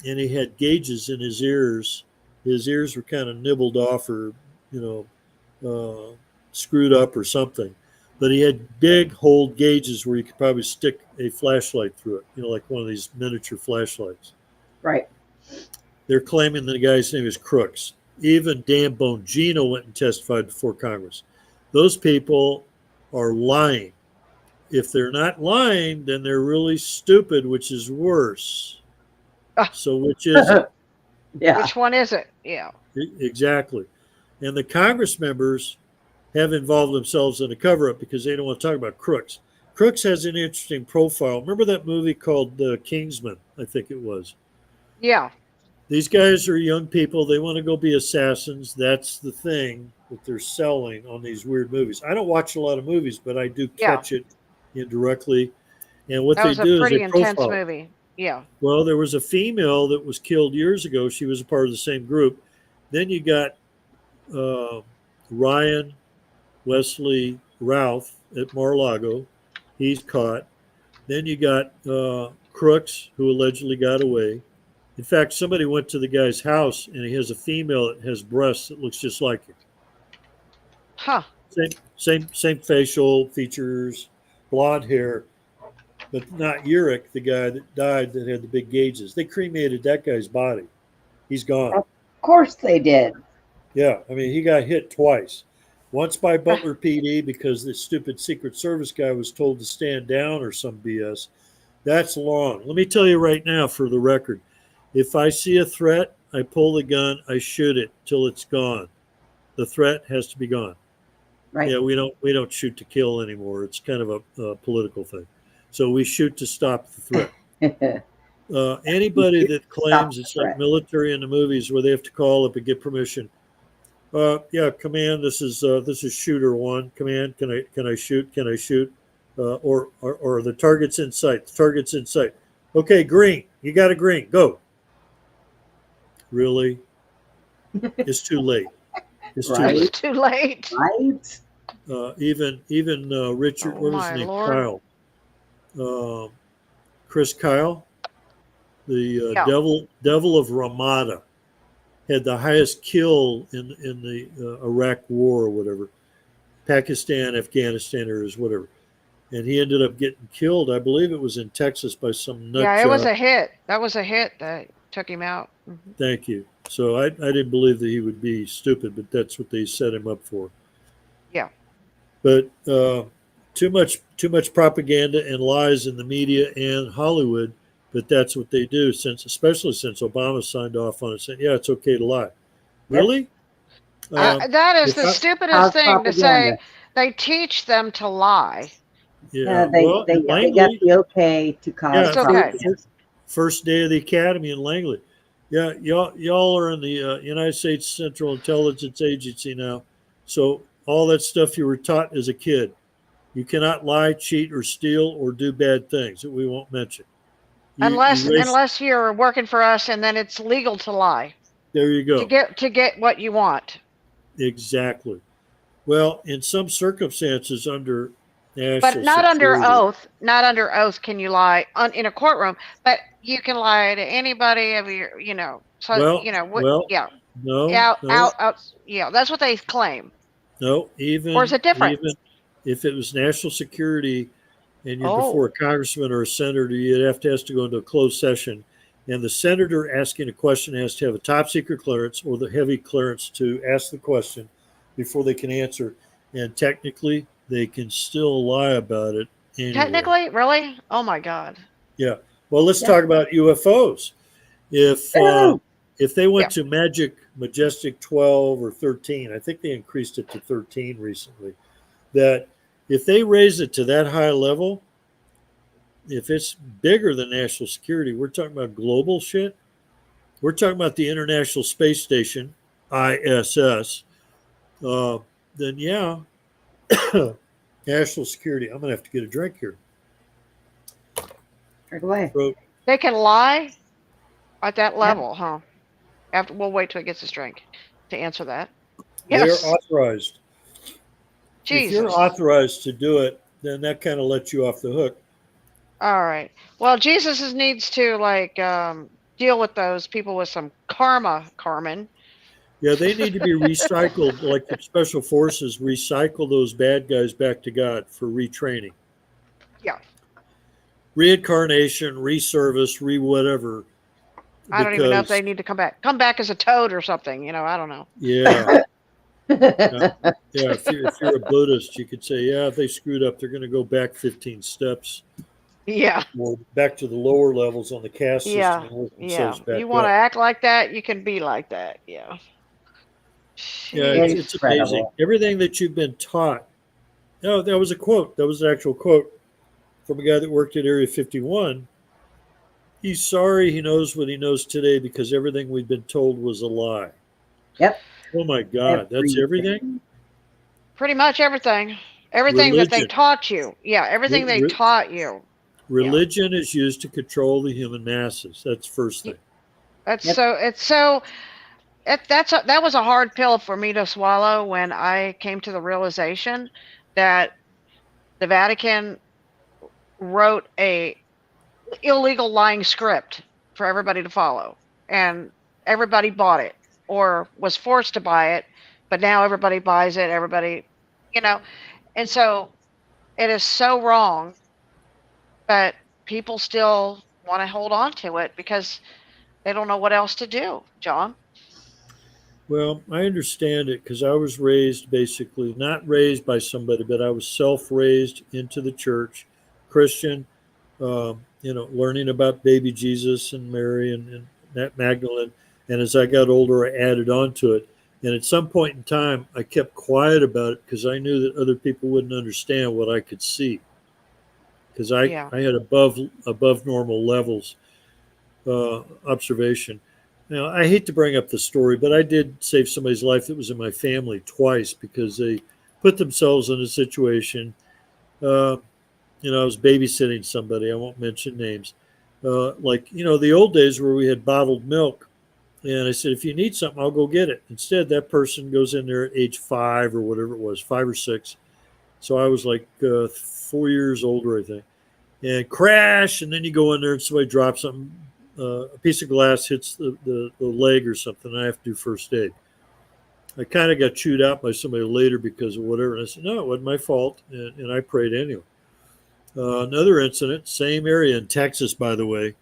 and he had gauges in his ears. His ears were kind of nibbled off or, screwed up or something. But he had big hole gauges where you could probably stick a flashlight through it, like one of these miniature flashlights. Right. They're claiming the guy's name is Crooks. Even Dan Bongino went and testified before Congress. Those people are lying. If they're not lying, then they're really stupid, which is worse. So which is it? Yeah. Which one is it? Yeah. Exactly. And the Congress members have involved themselves in a cover-up because they don't want to talk about Crooks. Crooks has an interesting profile. Remember that movie called Kingsman, I think it was? Yeah. These guys are young people. They want to go be assassins. That's the thing that they're selling on these weird movies. I don't watch a lot of movies, but I do catch it indirectly. And what they do is they profile. That was a pretty intense movie. Yeah. Well, there was a female that was killed years ago. She was a part of the same group. Then you got Ryan Wesley Ralph at Mar-a-Lago. He's caught. Then you got Crooks, who allegedly got away. In fact, somebody went to the guy's house, and he has a female that has breasts that looks just like him. Huh. Same facial features, blonde hair, but not Urich, the guy that died that had the big gauges. They cremated that guy's body. He's gone. Of course they did. Yeah, I mean, he got hit twice. Once by Butler PD because the stupid Secret Service guy was told to stand down or some BS. That's long. Let me tell you right now, for the record, if I see a threat, I pull the gun, I shoot it till it's gone. The threat has to be gone. Right. Yeah, we don't shoot to kill anymore. It's kind of a political thing. So we shoot to stop the threat. Anybody that claims it's like military in the movies where they have to call up and get permission. Yeah, command. This is shooter one. Command. Can I shoot? Can I shoot? Or the target's in sight. The target's in sight. Okay, green. You got a green. Go. Really? It's too late. It's Right. too late. Too late. Right? Even Richard. Oh, What was my his name? Lord. Kyle. Chris Kyle, the Yeah. devil of Ramada, had the highest kill in the Iraq War or whatever, Pakistan, Afghanistan, or whatever, and he ended up getting killed. I believe it was in Texas by some nut Yeah, it was job. a hit. That was a hit that took him out. Mhm. Thank you. So I didn't believe that he would be stupid, but that's what they set him up for. Yeah. But too much propaganda and lies in the media and Hollywood. But that's what they do, especially since Obama signed off on it, saying, "Yeah, it's okay to lie." Really? That is if the I- stupidest How's thing to say. propaganda? They teach them to lie. Yeah. They Well, in got Langley, the okay to cause yeah, It's okay. propaganda. first day of the academy in Langley. Yeah, y'all are in the United States Central Intelligence Agency now, so all that stuff you were taught as a kid, you cannot lie, cheat, or steal, or do bad things that we won't mention. Unless you're working for us, and then it's legal to lie There you go. to get what you want. Exactly. Well, in some circumstances, under national But not under security- oath. Not under oath can you lie in a courtroom. But you can lie to anybody of your, So Well, yeah, No, out. no, That's what they claim. no. Even Or is it different? Even if it was national security, and you're Oh. before a congressman or a senator, you'd have to go into a closed session, and the senator asking a question has to have a top secret clearance or the heavy clearance to ask the question before they can answer. And technically, they can still lie about it anyway. Technically, really? Oh my God. Yeah. Well, let's Yeah. talk about UFOs. If they went to Majestic 12 or 13, I think they increased it to 13 recently, that if they raise it to that high level, if it's bigger than national security, we're talking about global shit. We're talking about the International Space Station, ISS. Then yeah, national security. I'm gonna have to get a drink here. Drink away. They can lie at that level, huh? We'll wait till he gets his drink to answer that. Yes. They're authorized. If you're Jesus. authorized to do it, then that kind of lets you off the hook. All right. Well, Jesus needs to deal with those people with some karma, Carman. Yeah, they need to be recycled, like the special forces recycle those bad guys back to God for retraining. Yeah. Reincarnation, reservice, whatever. I don't even know if because- they need to come back. Come back as a toad or something. I don't know. Yeah. Yeah, if you're a Buddhist, you could say, yeah, if they screwed up, they're going to go back 15 steps Yeah. or back to the lower levels on the caste system. Yeah. and work Yeah. themselves back You want to up. act like that? You can be like that. Yeah. Yeah, it's Incredible. amazing. Everything that you've been taught. No, that was a quote. That was an actual quote from a guy that worked at Area 51. He's sorry he knows what he knows today because everything we've been told was a lie. Yep. Oh my God, that's everything? Pretty much everything. Everything that they Religion. taught you. Yeah. Everything they taught you. Religion is used to control the human masses. That's the first thing. That's Yep. so. It's so. that was a hard pill for me to swallow when I came to the realization that the Vatican wrote a illegal lying script for everybody to follow, and everybody bought it or was forced to buy it, but now everybody buys it. Everybody, you know, and so it is so wrong, but people still want to hold on to it because they don't know what else to do, John. Well, I understand it because I was raised basically, not raised by somebody, but I was self raised into the church, Christian, learning about baby Jesus and Mary and that Magdalene. And as I got older, I added on to it. And at some point in time, I kept quiet about it because I knew that other people wouldn't understand what I could see. Because Yeah. I had above normal levels observation. Now, I hate to bring up the story, but I did save somebody's life that was in my family twice because they put themselves in a situation. Uh, I was babysitting somebody. I won't mention names. The old days where we had bottled milk. And I said, if you need something, I'll go get it. Instead, that person goes in there at age 5 or whatever it was, 5 or 6. So I was like 4 years older, I think. And crash, and then you go in there and somebody drops something. A piece of glass hits the leg or something, and I have to do first aid. I kind of got chewed out by somebody later because of whatever. And I said, no, it wasn't my fault, and I prayed anyway. Another incident, same area in Texas, by the way.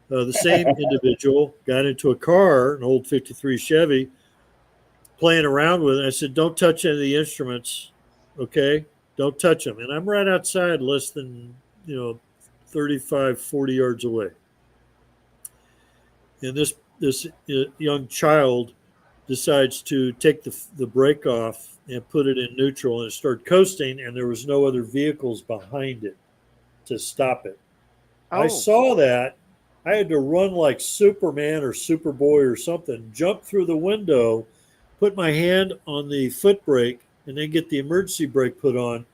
The same individual got into a car, an old 53 Chevy, playing around with it. I said, don't touch any of the instruments, okay? Don't touch them. And I'm right outside less than, 35, 40 yards away. And this young child decides to take the brake off and put it in neutral, and it started coasting, and there was no other vehicles behind it to stop it. Oh. I saw that. I had to run like Superman or Superboy or something, jump through the window, put my hand on the foot brake, and then get the emergency brake put on.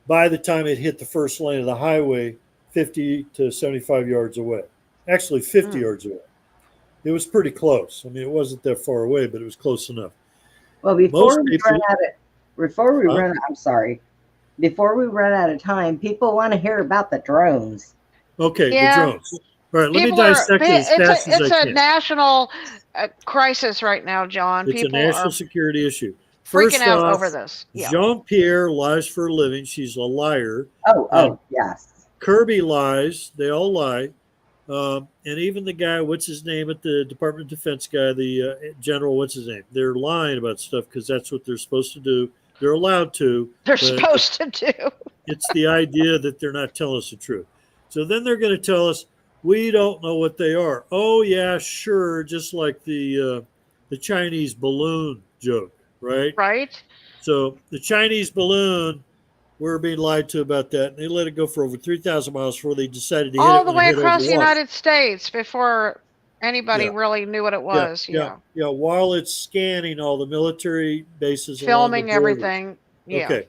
By the time it hit the first lane of the highway, 50 to 75 yards away. Actually, 50 yards away. It was pretty close. I mean, it wasn't that far away, but it was close enough. Well, before we run out of time, people want to hear about the drones. Okay, Yeah. the drones. All right, let me dissect it as fast as I It's can. a national crisis right now, John. It's People a national are security issue. freaking First out off, over this. Yeah. Jean-Pierre lies for a living. She's a liar. Yes. Kirby lies. They all lie. And even the guy, what's his name at the Department of Defense guy, the general, what's his name? They're lying about stuff because that's what they're supposed to do. They're allowed to. They're supposed to do. It's the idea that they're not telling us the truth. So then they're going to tell us, we don't know what they are. Oh, yeah, sure. Just like the Chinese balloon joke, right? Right. So the Chinese balloon, we're being lied to about that. And they let it go for over 3,000 miles before they decided to hit All it the when way it hit across the over water. United States before anybody really knew what it was. Yeah. While it's scanning all the military bases, along Filming the borders. everything. Yeah. Okay.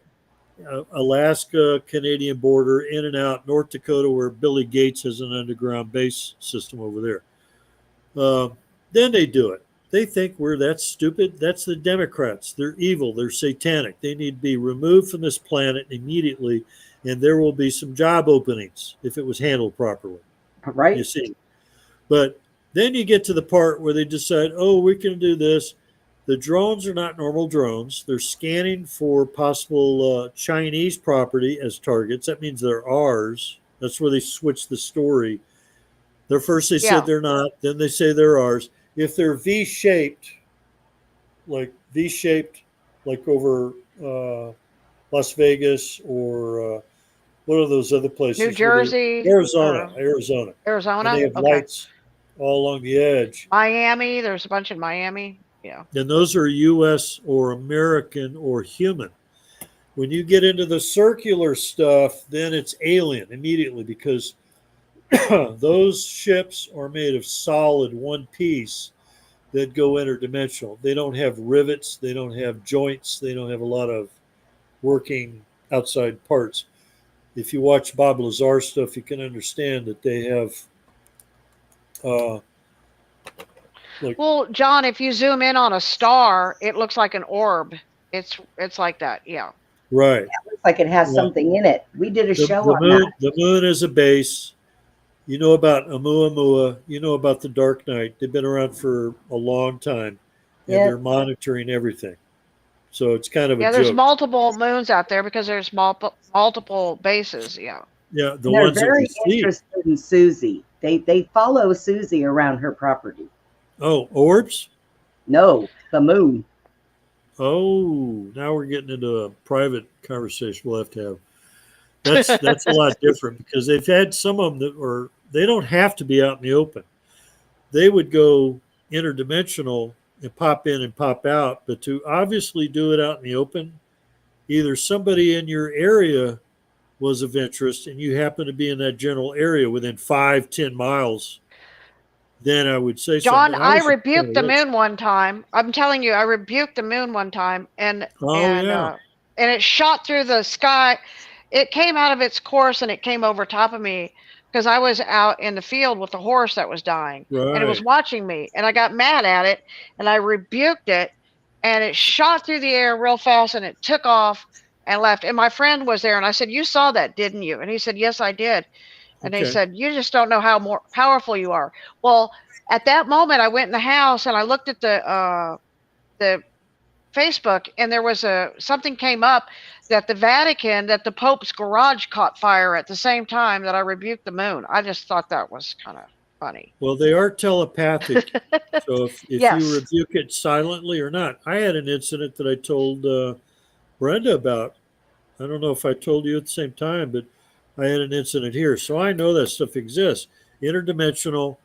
Alaska, Canadian border, in and out, North Dakota, where Billy Gates has an underground base system over there. Then they do it. They think we're that stupid. That's the Democrats. They're evil. They're satanic. They need to be removed from this planet immediately, and there will be some job openings if it was handled properly. Right. You see. But then you get to the part where they decide, oh, we can do this. The drones are not normal drones. They're scanning for possible Chinese property as targets. That means they're ours. That's where they switch the story. First they said they're not, then they say they're ours. If they're V-shaped, like over Las Vegas or what are those other places? New Jersey. Arizona. Arizona. And they have lights all along the edge. Miami. There's a bunch in Miami. Yeah. And those are U.S. or American or human. When you get into the circular stuff, then it's alien immediately because those ships are made of solid one piece that go interdimensional. They don't have rivets. They don't have joints. They don't have a lot of working outside parts. If you watch Bob Lazar stuff, you can understand that they have Like, Well, John, if you zoom in on a star, it looks like an orb. It's like that. Yeah. right. Looks like it has Yeah. something in it. We did a The, show the on moon, that. the moon is a base. You know about Oumuamua. You know about the Dark Knight. They've been around for a long time, and Yeah. they're monitoring everything. So it's kind of a Yeah, there's joke. multiple moons out there because there's multiple bases. Yeah. Yeah, the And they're ones that we very see. interested in Susie. They follow Susie around her property. Oh, orbs. No, the moon. Oh, now we're getting into a private conversation we'll have to have. That's a lot different because they've had some of them that were they don't have to be out in the open. They would go interdimensional and pop in and pop out, but to obviously do it out in the open, either somebody in your area was of interest and you happen to be in that general area within 5-10 miles, then I would say John, something. I I was just kind rebuked of the rich. moon one time. I'm telling you, I rebuked the moon one time, and Oh yeah. and it shot through the sky. It came out of its course and it came over top of me because I was out in the field with the horse that was dying, and it was Right. watching me, and I got mad at it, and I rebuked it, and it shot through the air real fast, and it took off and left. And my friend was there, and I said, "You saw that, didn't you?" And he said, "Yes, I did." And they Okay. said, "You just don't know how more powerful you are." Well, at that moment, I went in the house and I looked at the Facebook, and there was something came up that the Pope's garage caught fire at the same time that I rebuked the moon. I just thought that was kind of funny. Well, they are telepathic. So if you Yes. rebuke it silently or not, I had an incident that I told Brenda about. I don't know if I told you at the same time, but I had an incident here. So I know that stuff exists. Interdimensional.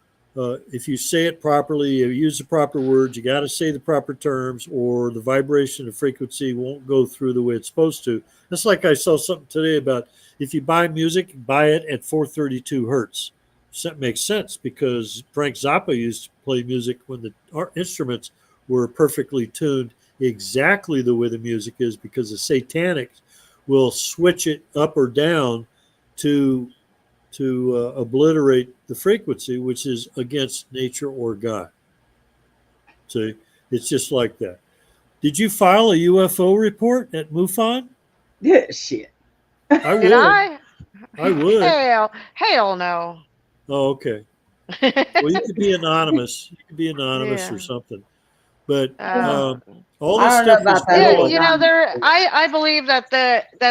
If you say it properly, you use the proper words, you got to say the proper terms, or the vibration and frequency won't go through the way it's supposed to. That's like I saw something today about if you buy music, buy it at 432 hertz. So that makes sense because Frank Zappa used to play music when the instruments were perfectly tuned exactly the way the music is because the satanics will switch it up or down to obliterate the frequency, which is against nature or God. So it's just like that. Did you file a UFO report at MUFON? Yeah, shit. I Did would. I? I would. Hell no. Oh, okay. Well, you could be anonymous. You could be anonymous Yeah. or something. But Uh, all I this don't know stuff was about that yeah, whole real. you know, anonymous. I believe that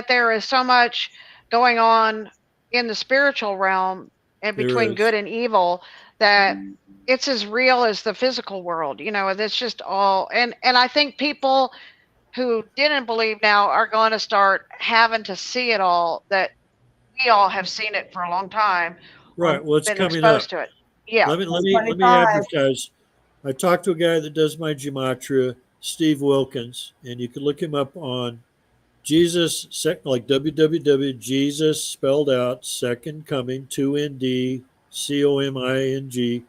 there is so much going on in the spiritual realm and There between is. good and evil that it's as real as the physical world. You know, it's just all and I think people who didn't believe now are going to start having to see it all, that we all have seen it for a long time or Right. Well, it's been coming up. exposed to it. Yeah. Let me 25. advertise. I talked to a guy that does my gematria, Steve Wilkins, and you can look him up on Jesus, like www. Jesus spelled out second coming 2ND COMING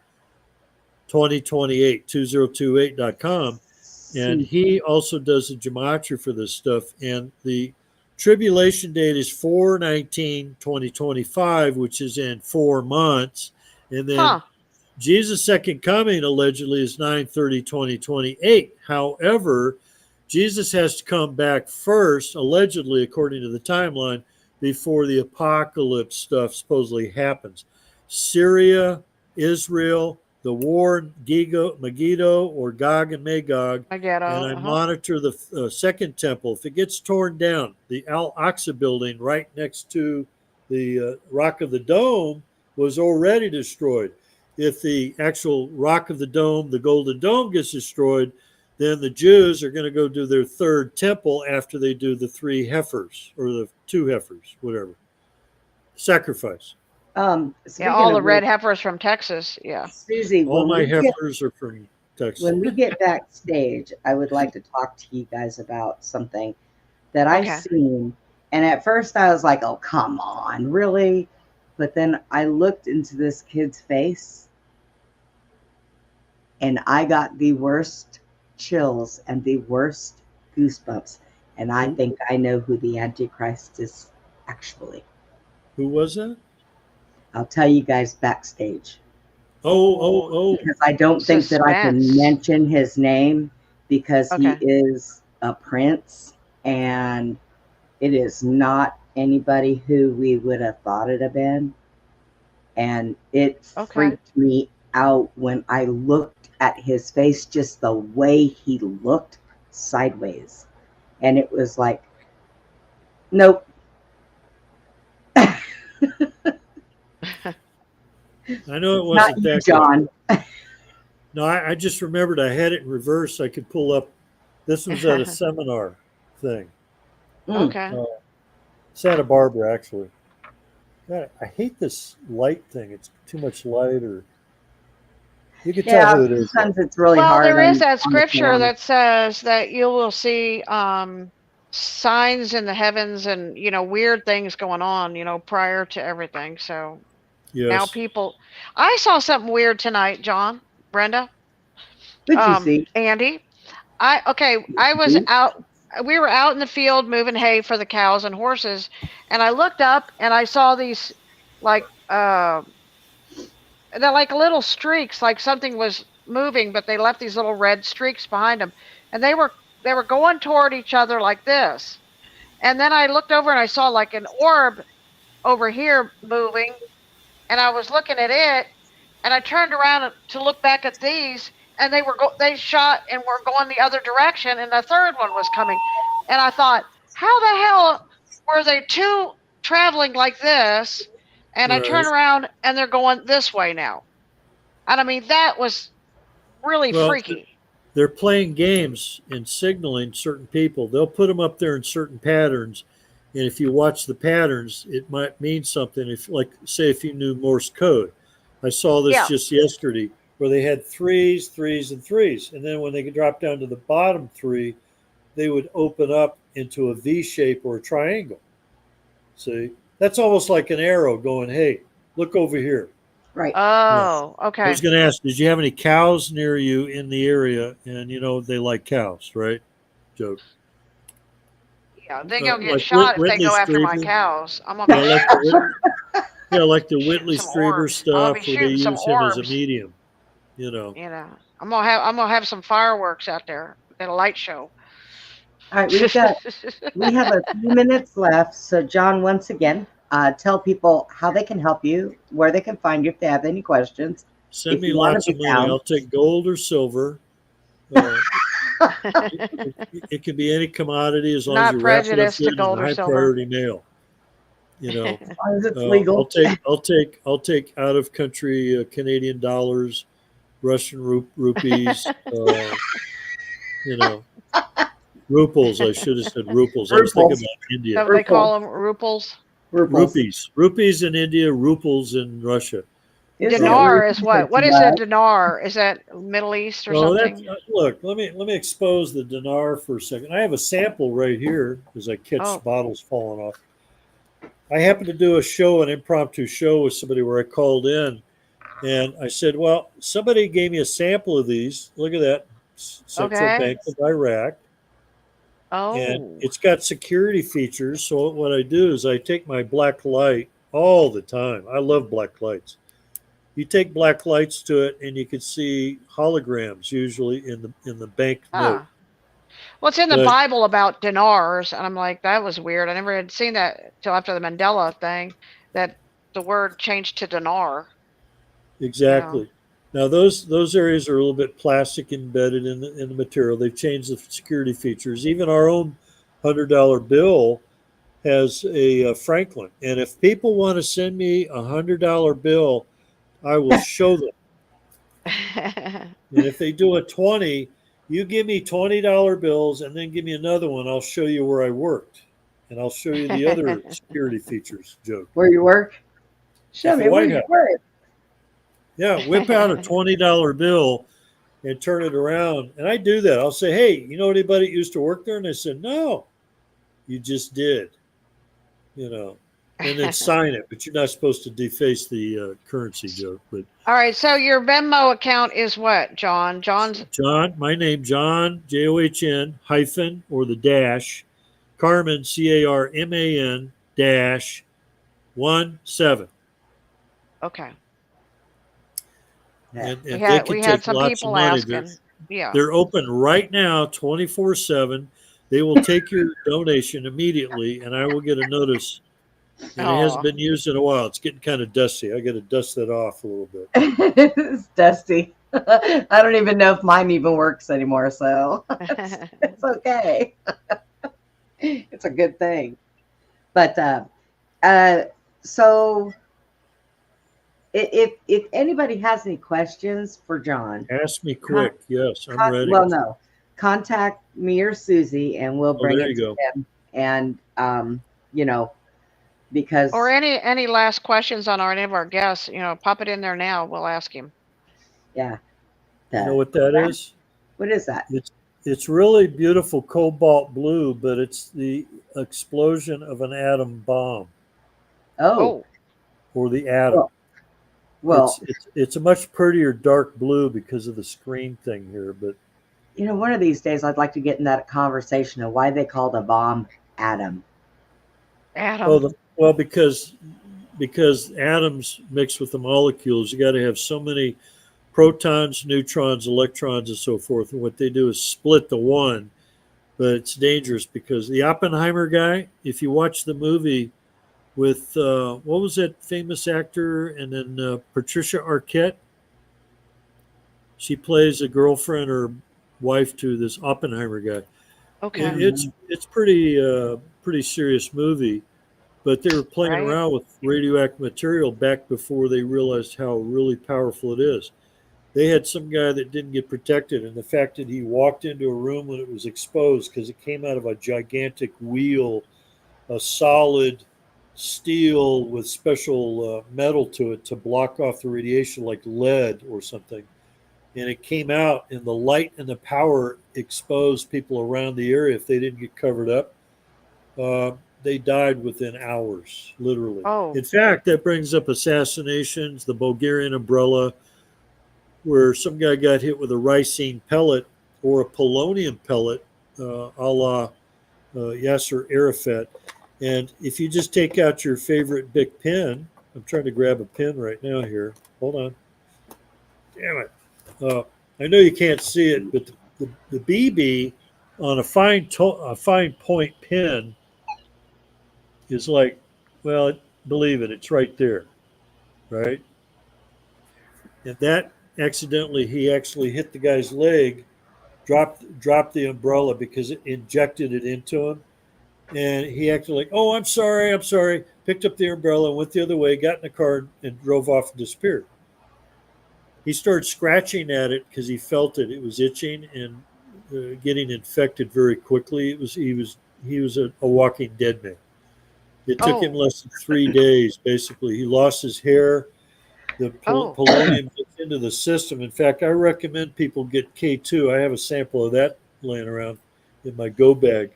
2028 2028.com, and he also does the gematria for this stuff. And the tribulation date is 4/19/2025, which is in 4 months, and then Huh. Jesus' second coming allegedly is 9/30/2028. However, Jesus has to come back first, allegedly, according to the timeline, before the apocalypse stuff supposedly happens. Syria, Israel, the war, Megiddo, or Gog and Magog, I get and I uh-huh. monitor the second temple. If it gets torn down, the Al-Aqsa building right next to the Rock of the Dome was already destroyed. If the actual Rock of the Dome, the Golden Dome, gets destroyed, then the Jews are going to go do their third temple after they do the 3 heifers or the 2 heifers, whatever, sacrifice. Yeah, Speaking all the of red which, heifers from Texas. Yeah. Susie, All my heifers are from Texas. when we get backstage, I would like to talk to you guys about something that I Okay. seen. And at first I was like, oh, come on, really? But then I looked into this kid's face and I got the worst chills and the worst goosebumps. And I think I know who the Antichrist is actually. Who was that? I'll tell you guys backstage. Oh. because I don't think that I can Suspense. mention his name because he Okay. is a prince and it is not anybody who we would have thought it had been. And it Okay. freaked me out when I looked at his face, just the way he looked sideways. And it was like, nope. I know it Not wasn't you, that guy. John. No, I just remembered I had it in reverse. I could pull up. This was at a seminar thing. Okay. Santa Barbara, actually. God, I hate this light thing. It's too much light, or you can tell Yeah, who it is. sometimes it's really Well, hard there is on that the scripture camera. that says that you will see signs in the heavens and weird things going on prior to everything. So now Yes. people, I saw something weird tonight, John, Brenda, What'd you see? Andy. I was out. We were out in the field moving hay for the cows and horses, and I looked up and I saw these like they're like little streaks, like something was moving, but they left these little red streaks behind them, and they were going toward each other like this. And then I looked over and I saw like an orb over here moving, and I was looking at it, and I turned around to look back at these, and they shot and were going the other direction, and the third one was coming, and I thought, how the hell were they two traveling like this? And I turn Right. around and they're going this way now. And I mean, that was really Well, freaky. they're playing games and signaling certain people. They'll put them up there in certain patterns, and if you watch the patterns, it might mean something. If, like, say, if you knew Morse code, I saw this Yeah. just yesterday, where they had threes, threes, and threes, and then when they could drop down to the bottom three, they would open up into a V shape or a triangle. See, that's almost like an arrow going, "Hey, look over here." Right. Oh, I okay. was going to ask, did you have any cows near you in the area? And they like cows, right? Joke. Yeah, they gonna get Like shot if they Whitley go after my Strieber. cows. I'm gonna be Yeah, like like the shooting Whitley some Strieber orbs. I'm gonna be stuff, where they shooting some use him as a orbs. medium. I'm gonna have some fireworks out there at a light show. All right, we have a few minutes left. So, John, once again, tell people how they can help you, where they can find you if they have any questions. Send If me you want lots to of be money. found. I'll take gold or silver. It can be any commodity as long as Not you wrap it up prejudiced to good in gold a or high silver. priority mail. As long as it's legal. I'll take out of country Canadian dollars, Russian rupees, ruples. I should have said ruples. I was thinking Ruples. about India. So they call them ruples. Ruples. Rupees in India, ruples in Russia. Isn't it Dinar is rupees what? as What is a well? dinar? Is that Middle East or Well, that's something? look. Let me expose the dinar for a second. I have a sample right here as I catch Oh. bottles falling off. I happened to do an impromptu show with somebody where I called in, and I said, "Well, somebody gave me a sample of these. Look at that, Central Okay. Bank of Iraq." And Oh. it's got security features. So what I do is I take my black light all the time. I love black lights. You take black lights to it, and you can see holograms usually in the bank note. Ah. Well, it's in the But Bible about dinars, and I'm like, that was weird. I never had seen that till after the Mandela thing, that the word changed to dinar. exactly. Now those areas are a little bit plastic embedded in the material. They've changed the security features. Even our own $100 bill has a Franklin. And if people want to send me a $100 bill, I will show them. And if they do a 20, you give me $20 bills and then give me another one. I'll show you where I worked, and I'll show you the other security features. Joke. Where you work? Show At the me where White you House. work. Yeah, whip out a $20 bill and turn it around. And I do that. I'll say, "Hey, you know anybody that used to work there?" And they said, "No, you just did." And then sign it. But you're not supposed to deface the currency, joke. But All right, so your Venmo account is what, John? John's. John, my name, John, JOHN, hyphen, or the dash, Carman, CARMAN, dash, 17. Okay. And We if they had can we had take some lots of people money, asking. Yeah. they're open right now, 24/7. They will take your donation immediately, and I will get a notice. And it hasn't Oh. been used in a while. It's getting kind of dusty. I got to dust that off a little bit. It's dusty. I don't even know if mine even works anymore, so it's okay. It's a good thing. But uh, so if anybody has any questions for John, Ask me quick. Yes, I'm ready. well, no, contact me or Susie, and we'll Oh, bring there it you to go. him. And you know, because Or any last questions on any of our guests, pop it in there now. We'll ask him. yeah, You know what that is? what is that? It's really beautiful cobalt blue, but it's the explosion of an atom bomb Oh, Oh, or the atom. well, well, It's a much prettier dark blue because of the screen thing here, but one of these days I'd like to get in that conversation of why they call the bomb atom. Adam. well because atoms mix with the molecules, you got to have so many protons, neutrons, electrons, and so forth. And what they do is split the one, but it's dangerous because the Oppenheimer guy, if you watch the movie with, what was that famous actor? And then Patricia Arquette, she plays a girlfriend or wife to this Oppenheimer guy. Okay. It's pretty serious movie, but they were playing Right. around with radioactive material back before they realized how really powerful it is. They had some guy that didn't get protected, and the fact that he walked into a room when it was exposed because it came out of a gigantic wheel, a solid steel with special metal to it to block off the radiation like lead or something. And it came out, and the light and the power exposed people around the area. If they didn't get covered up, they died within hours, literally. Oh. In fact, that brings up assassinations, the Bulgarian umbrella, where some guy got hit with a ricine pellet or a polonium pellet, a la Yasser Arafat. And if you just take out your favorite Bic pen, I'm trying to grab a pen right now here. Hold on. Damn it. I know you can't see it, but the BB on a fine point pen is like, well, believe it, it's right there, right? And that he actually hit the guy's leg, dropped the umbrella because it injected it into him. And he acted like, oh, I'm sorry, picked up the umbrella, went the other way, got in the car, and drove off and disappeared. He started scratching at it because he felt it. It was itching and getting infected very quickly. He was a walking dead man. It took him less than 3 days, basically. He lost his hair. The polonium gets into the system. In fact, I recommend people get K2. I have a sample of that laying around in my go bag.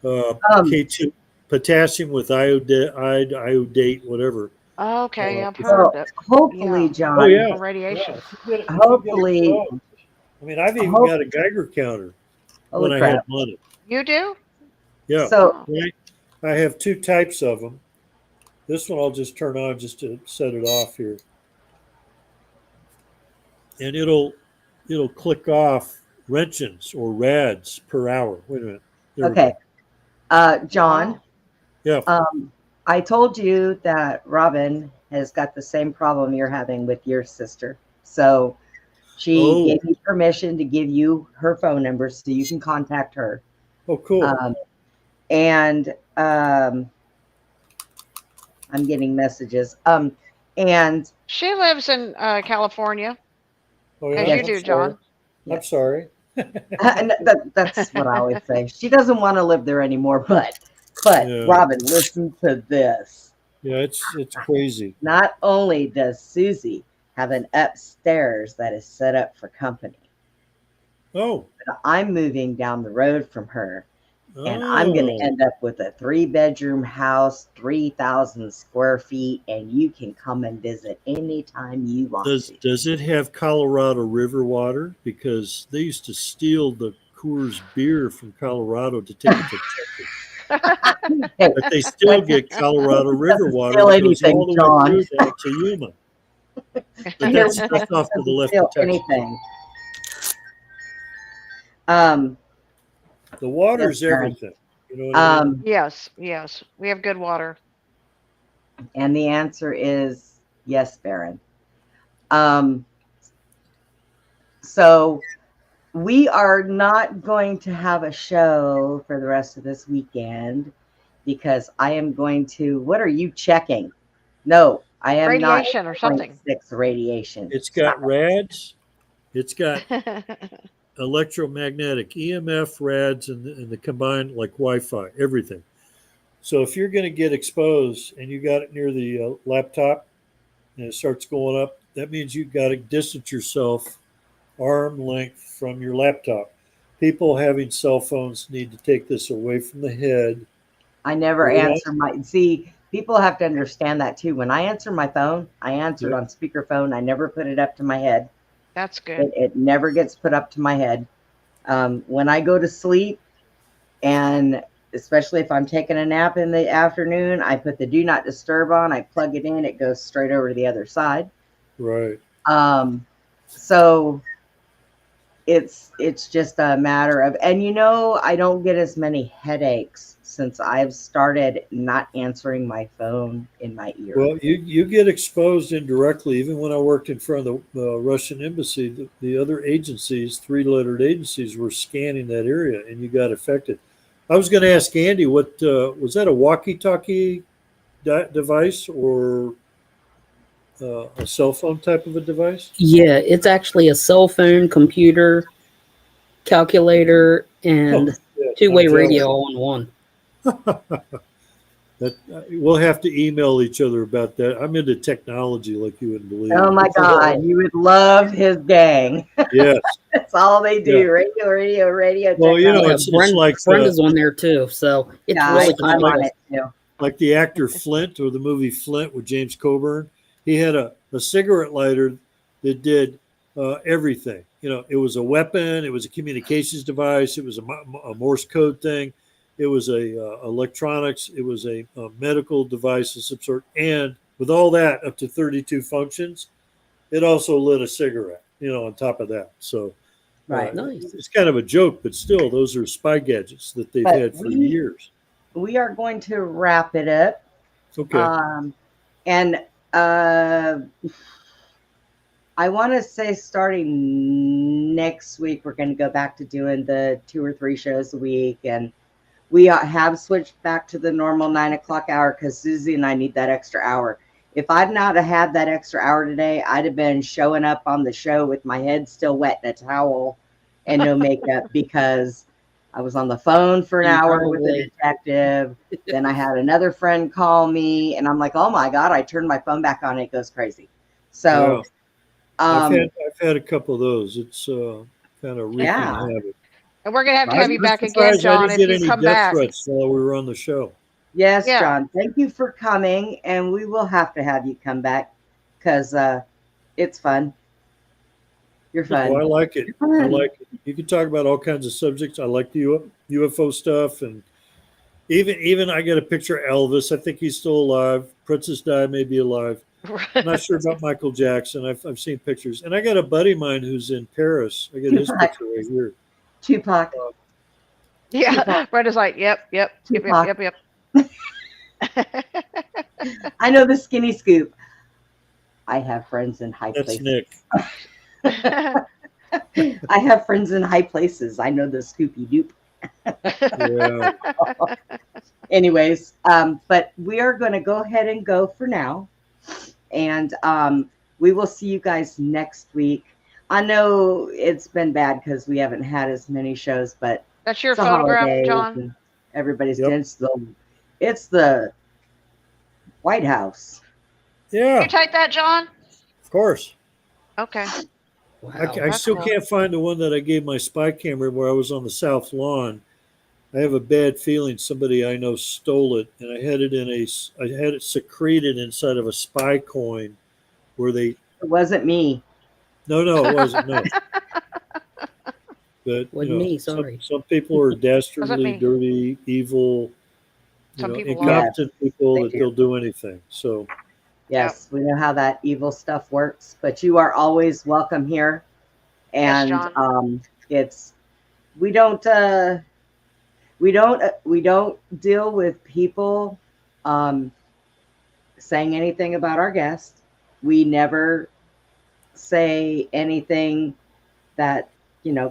K2, potassium with iodate, whatever. Okay. I've Well, heard that. hopefully, Yeah. John. Oh yeah, Radiation. yeah. If you get Hopefully, exposed. I mean, I've even got a Geiger counter when holy I crap. had money. You do? Yeah. So, Right. I have two types of them. This one I'll just turn on just to set it off here, and it'll click off Roentgens or rads per hour. Wait a minute. There we okay. John, go. Yeah. I told you that Robin has got the same problem you're having with your sister. So she gave me permission to give you her phone number so you can contact her. Oh, cool. And I'm getting messages. And She lives in California, Oh, yeah? as you do, John. I'm sorry. and that's what I always say. She doesn't want to live there anymore, but Yeah. Robin, listen to this. Yeah, it's crazy. Not only does Susie have an upstairs that is set up for company, Oh. but I'm moving down the road from her, and I'm going to end up with a 3-bedroom house, 3,000 square feet, and you can come and visit anytime you want to. Does it have Colorado River water? Because they used to steal the Coors beer from Colorado to take it to Texas. Hey, But they still get Colorado River water. Steal That goes anything, all the way John. through down to Yuma. But Here that's we just off to the left feel of Texas. anything. Um, The water's Yes, Karen. everything. You know what I mean? Yes, yes. We have good water. And the answer is yes, Baron. Um, so we are not going to have a show for the rest of this weekend because I am going to. What are you checking? No, I am not. Radiation or something. 0.6 radiation. It's got Stop. rads. It's got electromagnetic EMF, rads, and the combined like Wi-Fi, everything. So if you're going to get exposed and you got it near the laptop and it starts going up, that means you've got to distance yourself arm length from your laptop. People having cell phones need to take this away from the head. I never Yeah. answer my. See, people have to understand that too. When I answer my phone, I answer it Yep. on speakerphone. I never put it up to my head. That's good. It never gets put up to my head. When I go to sleep, and especially if I'm taking a nap in the afternoon, I put the do not disturb on. I plug it in. It goes straight over to the other side. Right. So it's just a matter of, and I don't get as many headaches since I've started not answering my phone in my ear. Well, you get exposed indirectly. Even when I worked in front of the Russian embassy, the other agencies, three-lettered agencies, were scanning that area, and you got affected. I was going to ask Andy, what was that, a walkie-talkie device or a cell phone type of a device? Yeah, it's actually a cell phone, computer, calculator, and Yeah, two-way I'm radio all in one. That we'll have to email each other about that. I'm into technology like you wouldn't believe. Oh my God, you would love his gang. Yes. That's all they do. Yeah. Radio. Well, technology. it's like Brenda's on there too, so it's Yeah, really I'm on comical. it too. like the actor Flint or the movie Flint with James Coburn. He had a cigarette lighter that did everything. It was a weapon. It was a communications device. It was a Morse code thing. It was a electronics. It was a medical device of some sort. And with all that, up to 32 functions, it also lit a cigarette, on top of that. So Right. Nice. it's kind of a joke, but still, those are spy gadgets that they've But had for years. We are going to wrap it up. Okay. And I want to say starting next week, we're going to go back to doing the 2 or 3 shows a week. And we have switched back to the normal 9 o'clock hour because Susie and I need that extra hour. If I'd not have had that extra hour today, I'd have been showing up on the show with my head still wet in a towel and no makeup because I was on the phone for an hour with a detective. Then I had another friend call me and I'm like, oh my God, I turned my phone back on. It goes crazy. So I've had a couple of those. It's kind of wreaking havoc. And we're going to have you back again, surprised John, I if didn't get you any come death back. threats while we were on the show. Yes, Yeah. John, thank you for coming. And we will have to have you come back because it's fun. You're fun. Oh, I like it. You're I fun. like it. You can talk about all kinds of subjects. I like the UFO stuff, and even I got a picture of Elvis. I think he's still alive. Princess Di may be alive. I'm not sure about Michael Jackson. I've seen pictures, and I got a buddy of mine who's in Paris. I got his picture right here. Tupac. Yeah. Brenda's like, yep. I know the skinny scoop. I have friends in high That's places. Nick. I have friends in high places. I know the scoopy doop. Yeah. Anyways, but we are going to go ahead and go for now. And we will see you guys next week. I know it's been bad because we haven't had as many shows, but That's your it's the photograph, holidays John? and everybody's Yep. it's the White House. Yeah, You take that, John? of course. Okay. Wow. I That's still cool. can't find the one that I gave my spy camera where I was on the South Lawn. I have a bad feeling somebody I know stole it, and I had it secreted inside of a spy coin, where they. It wasn't me. No, it wasn't. No. But Wasn't me, sorry. Some people are dastardly, me. dirty, evil, Some people are. incompetent people they that do. they'll do anything. So Yes, we know how that evil stuff works, but you are always welcome here. Yes, And John. it's we don't we don't deal with people saying anything about our guests. We never say anything that,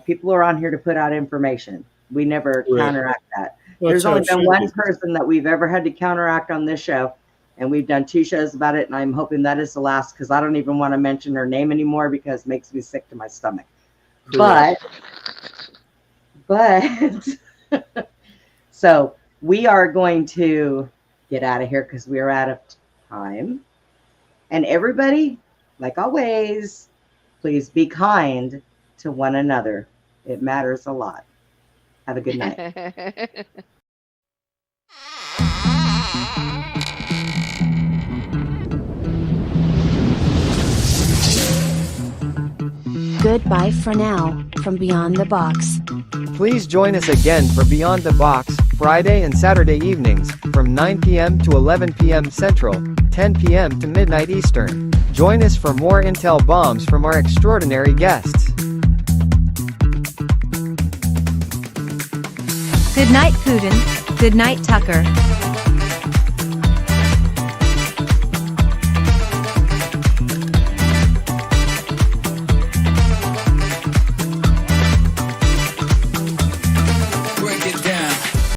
people are on here to put out information. We never Right. counteract that. Well, There's that's how only it been should one be. person that we've ever had to counteract on this show, and we've done 2 shows about it, and I'm hoping that is the last, because I don't even want to mention her name anymore because it makes me sick to my stomach. Correct. But so we are going to get out of here because we are out of time. And everybody, like always, please be kind to one another. It matters a lot. Have a good night. Goodbye for now, from Beyond the Box. Please join us again for Beyond the Box, Friday and Saturday evenings, from 9 p.m. to 11 p.m. Central, 10 p.m. to midnight Eastern. Join us for more intel bombs from our extraordinary guests. Good night, Putin. Good night, Tucker.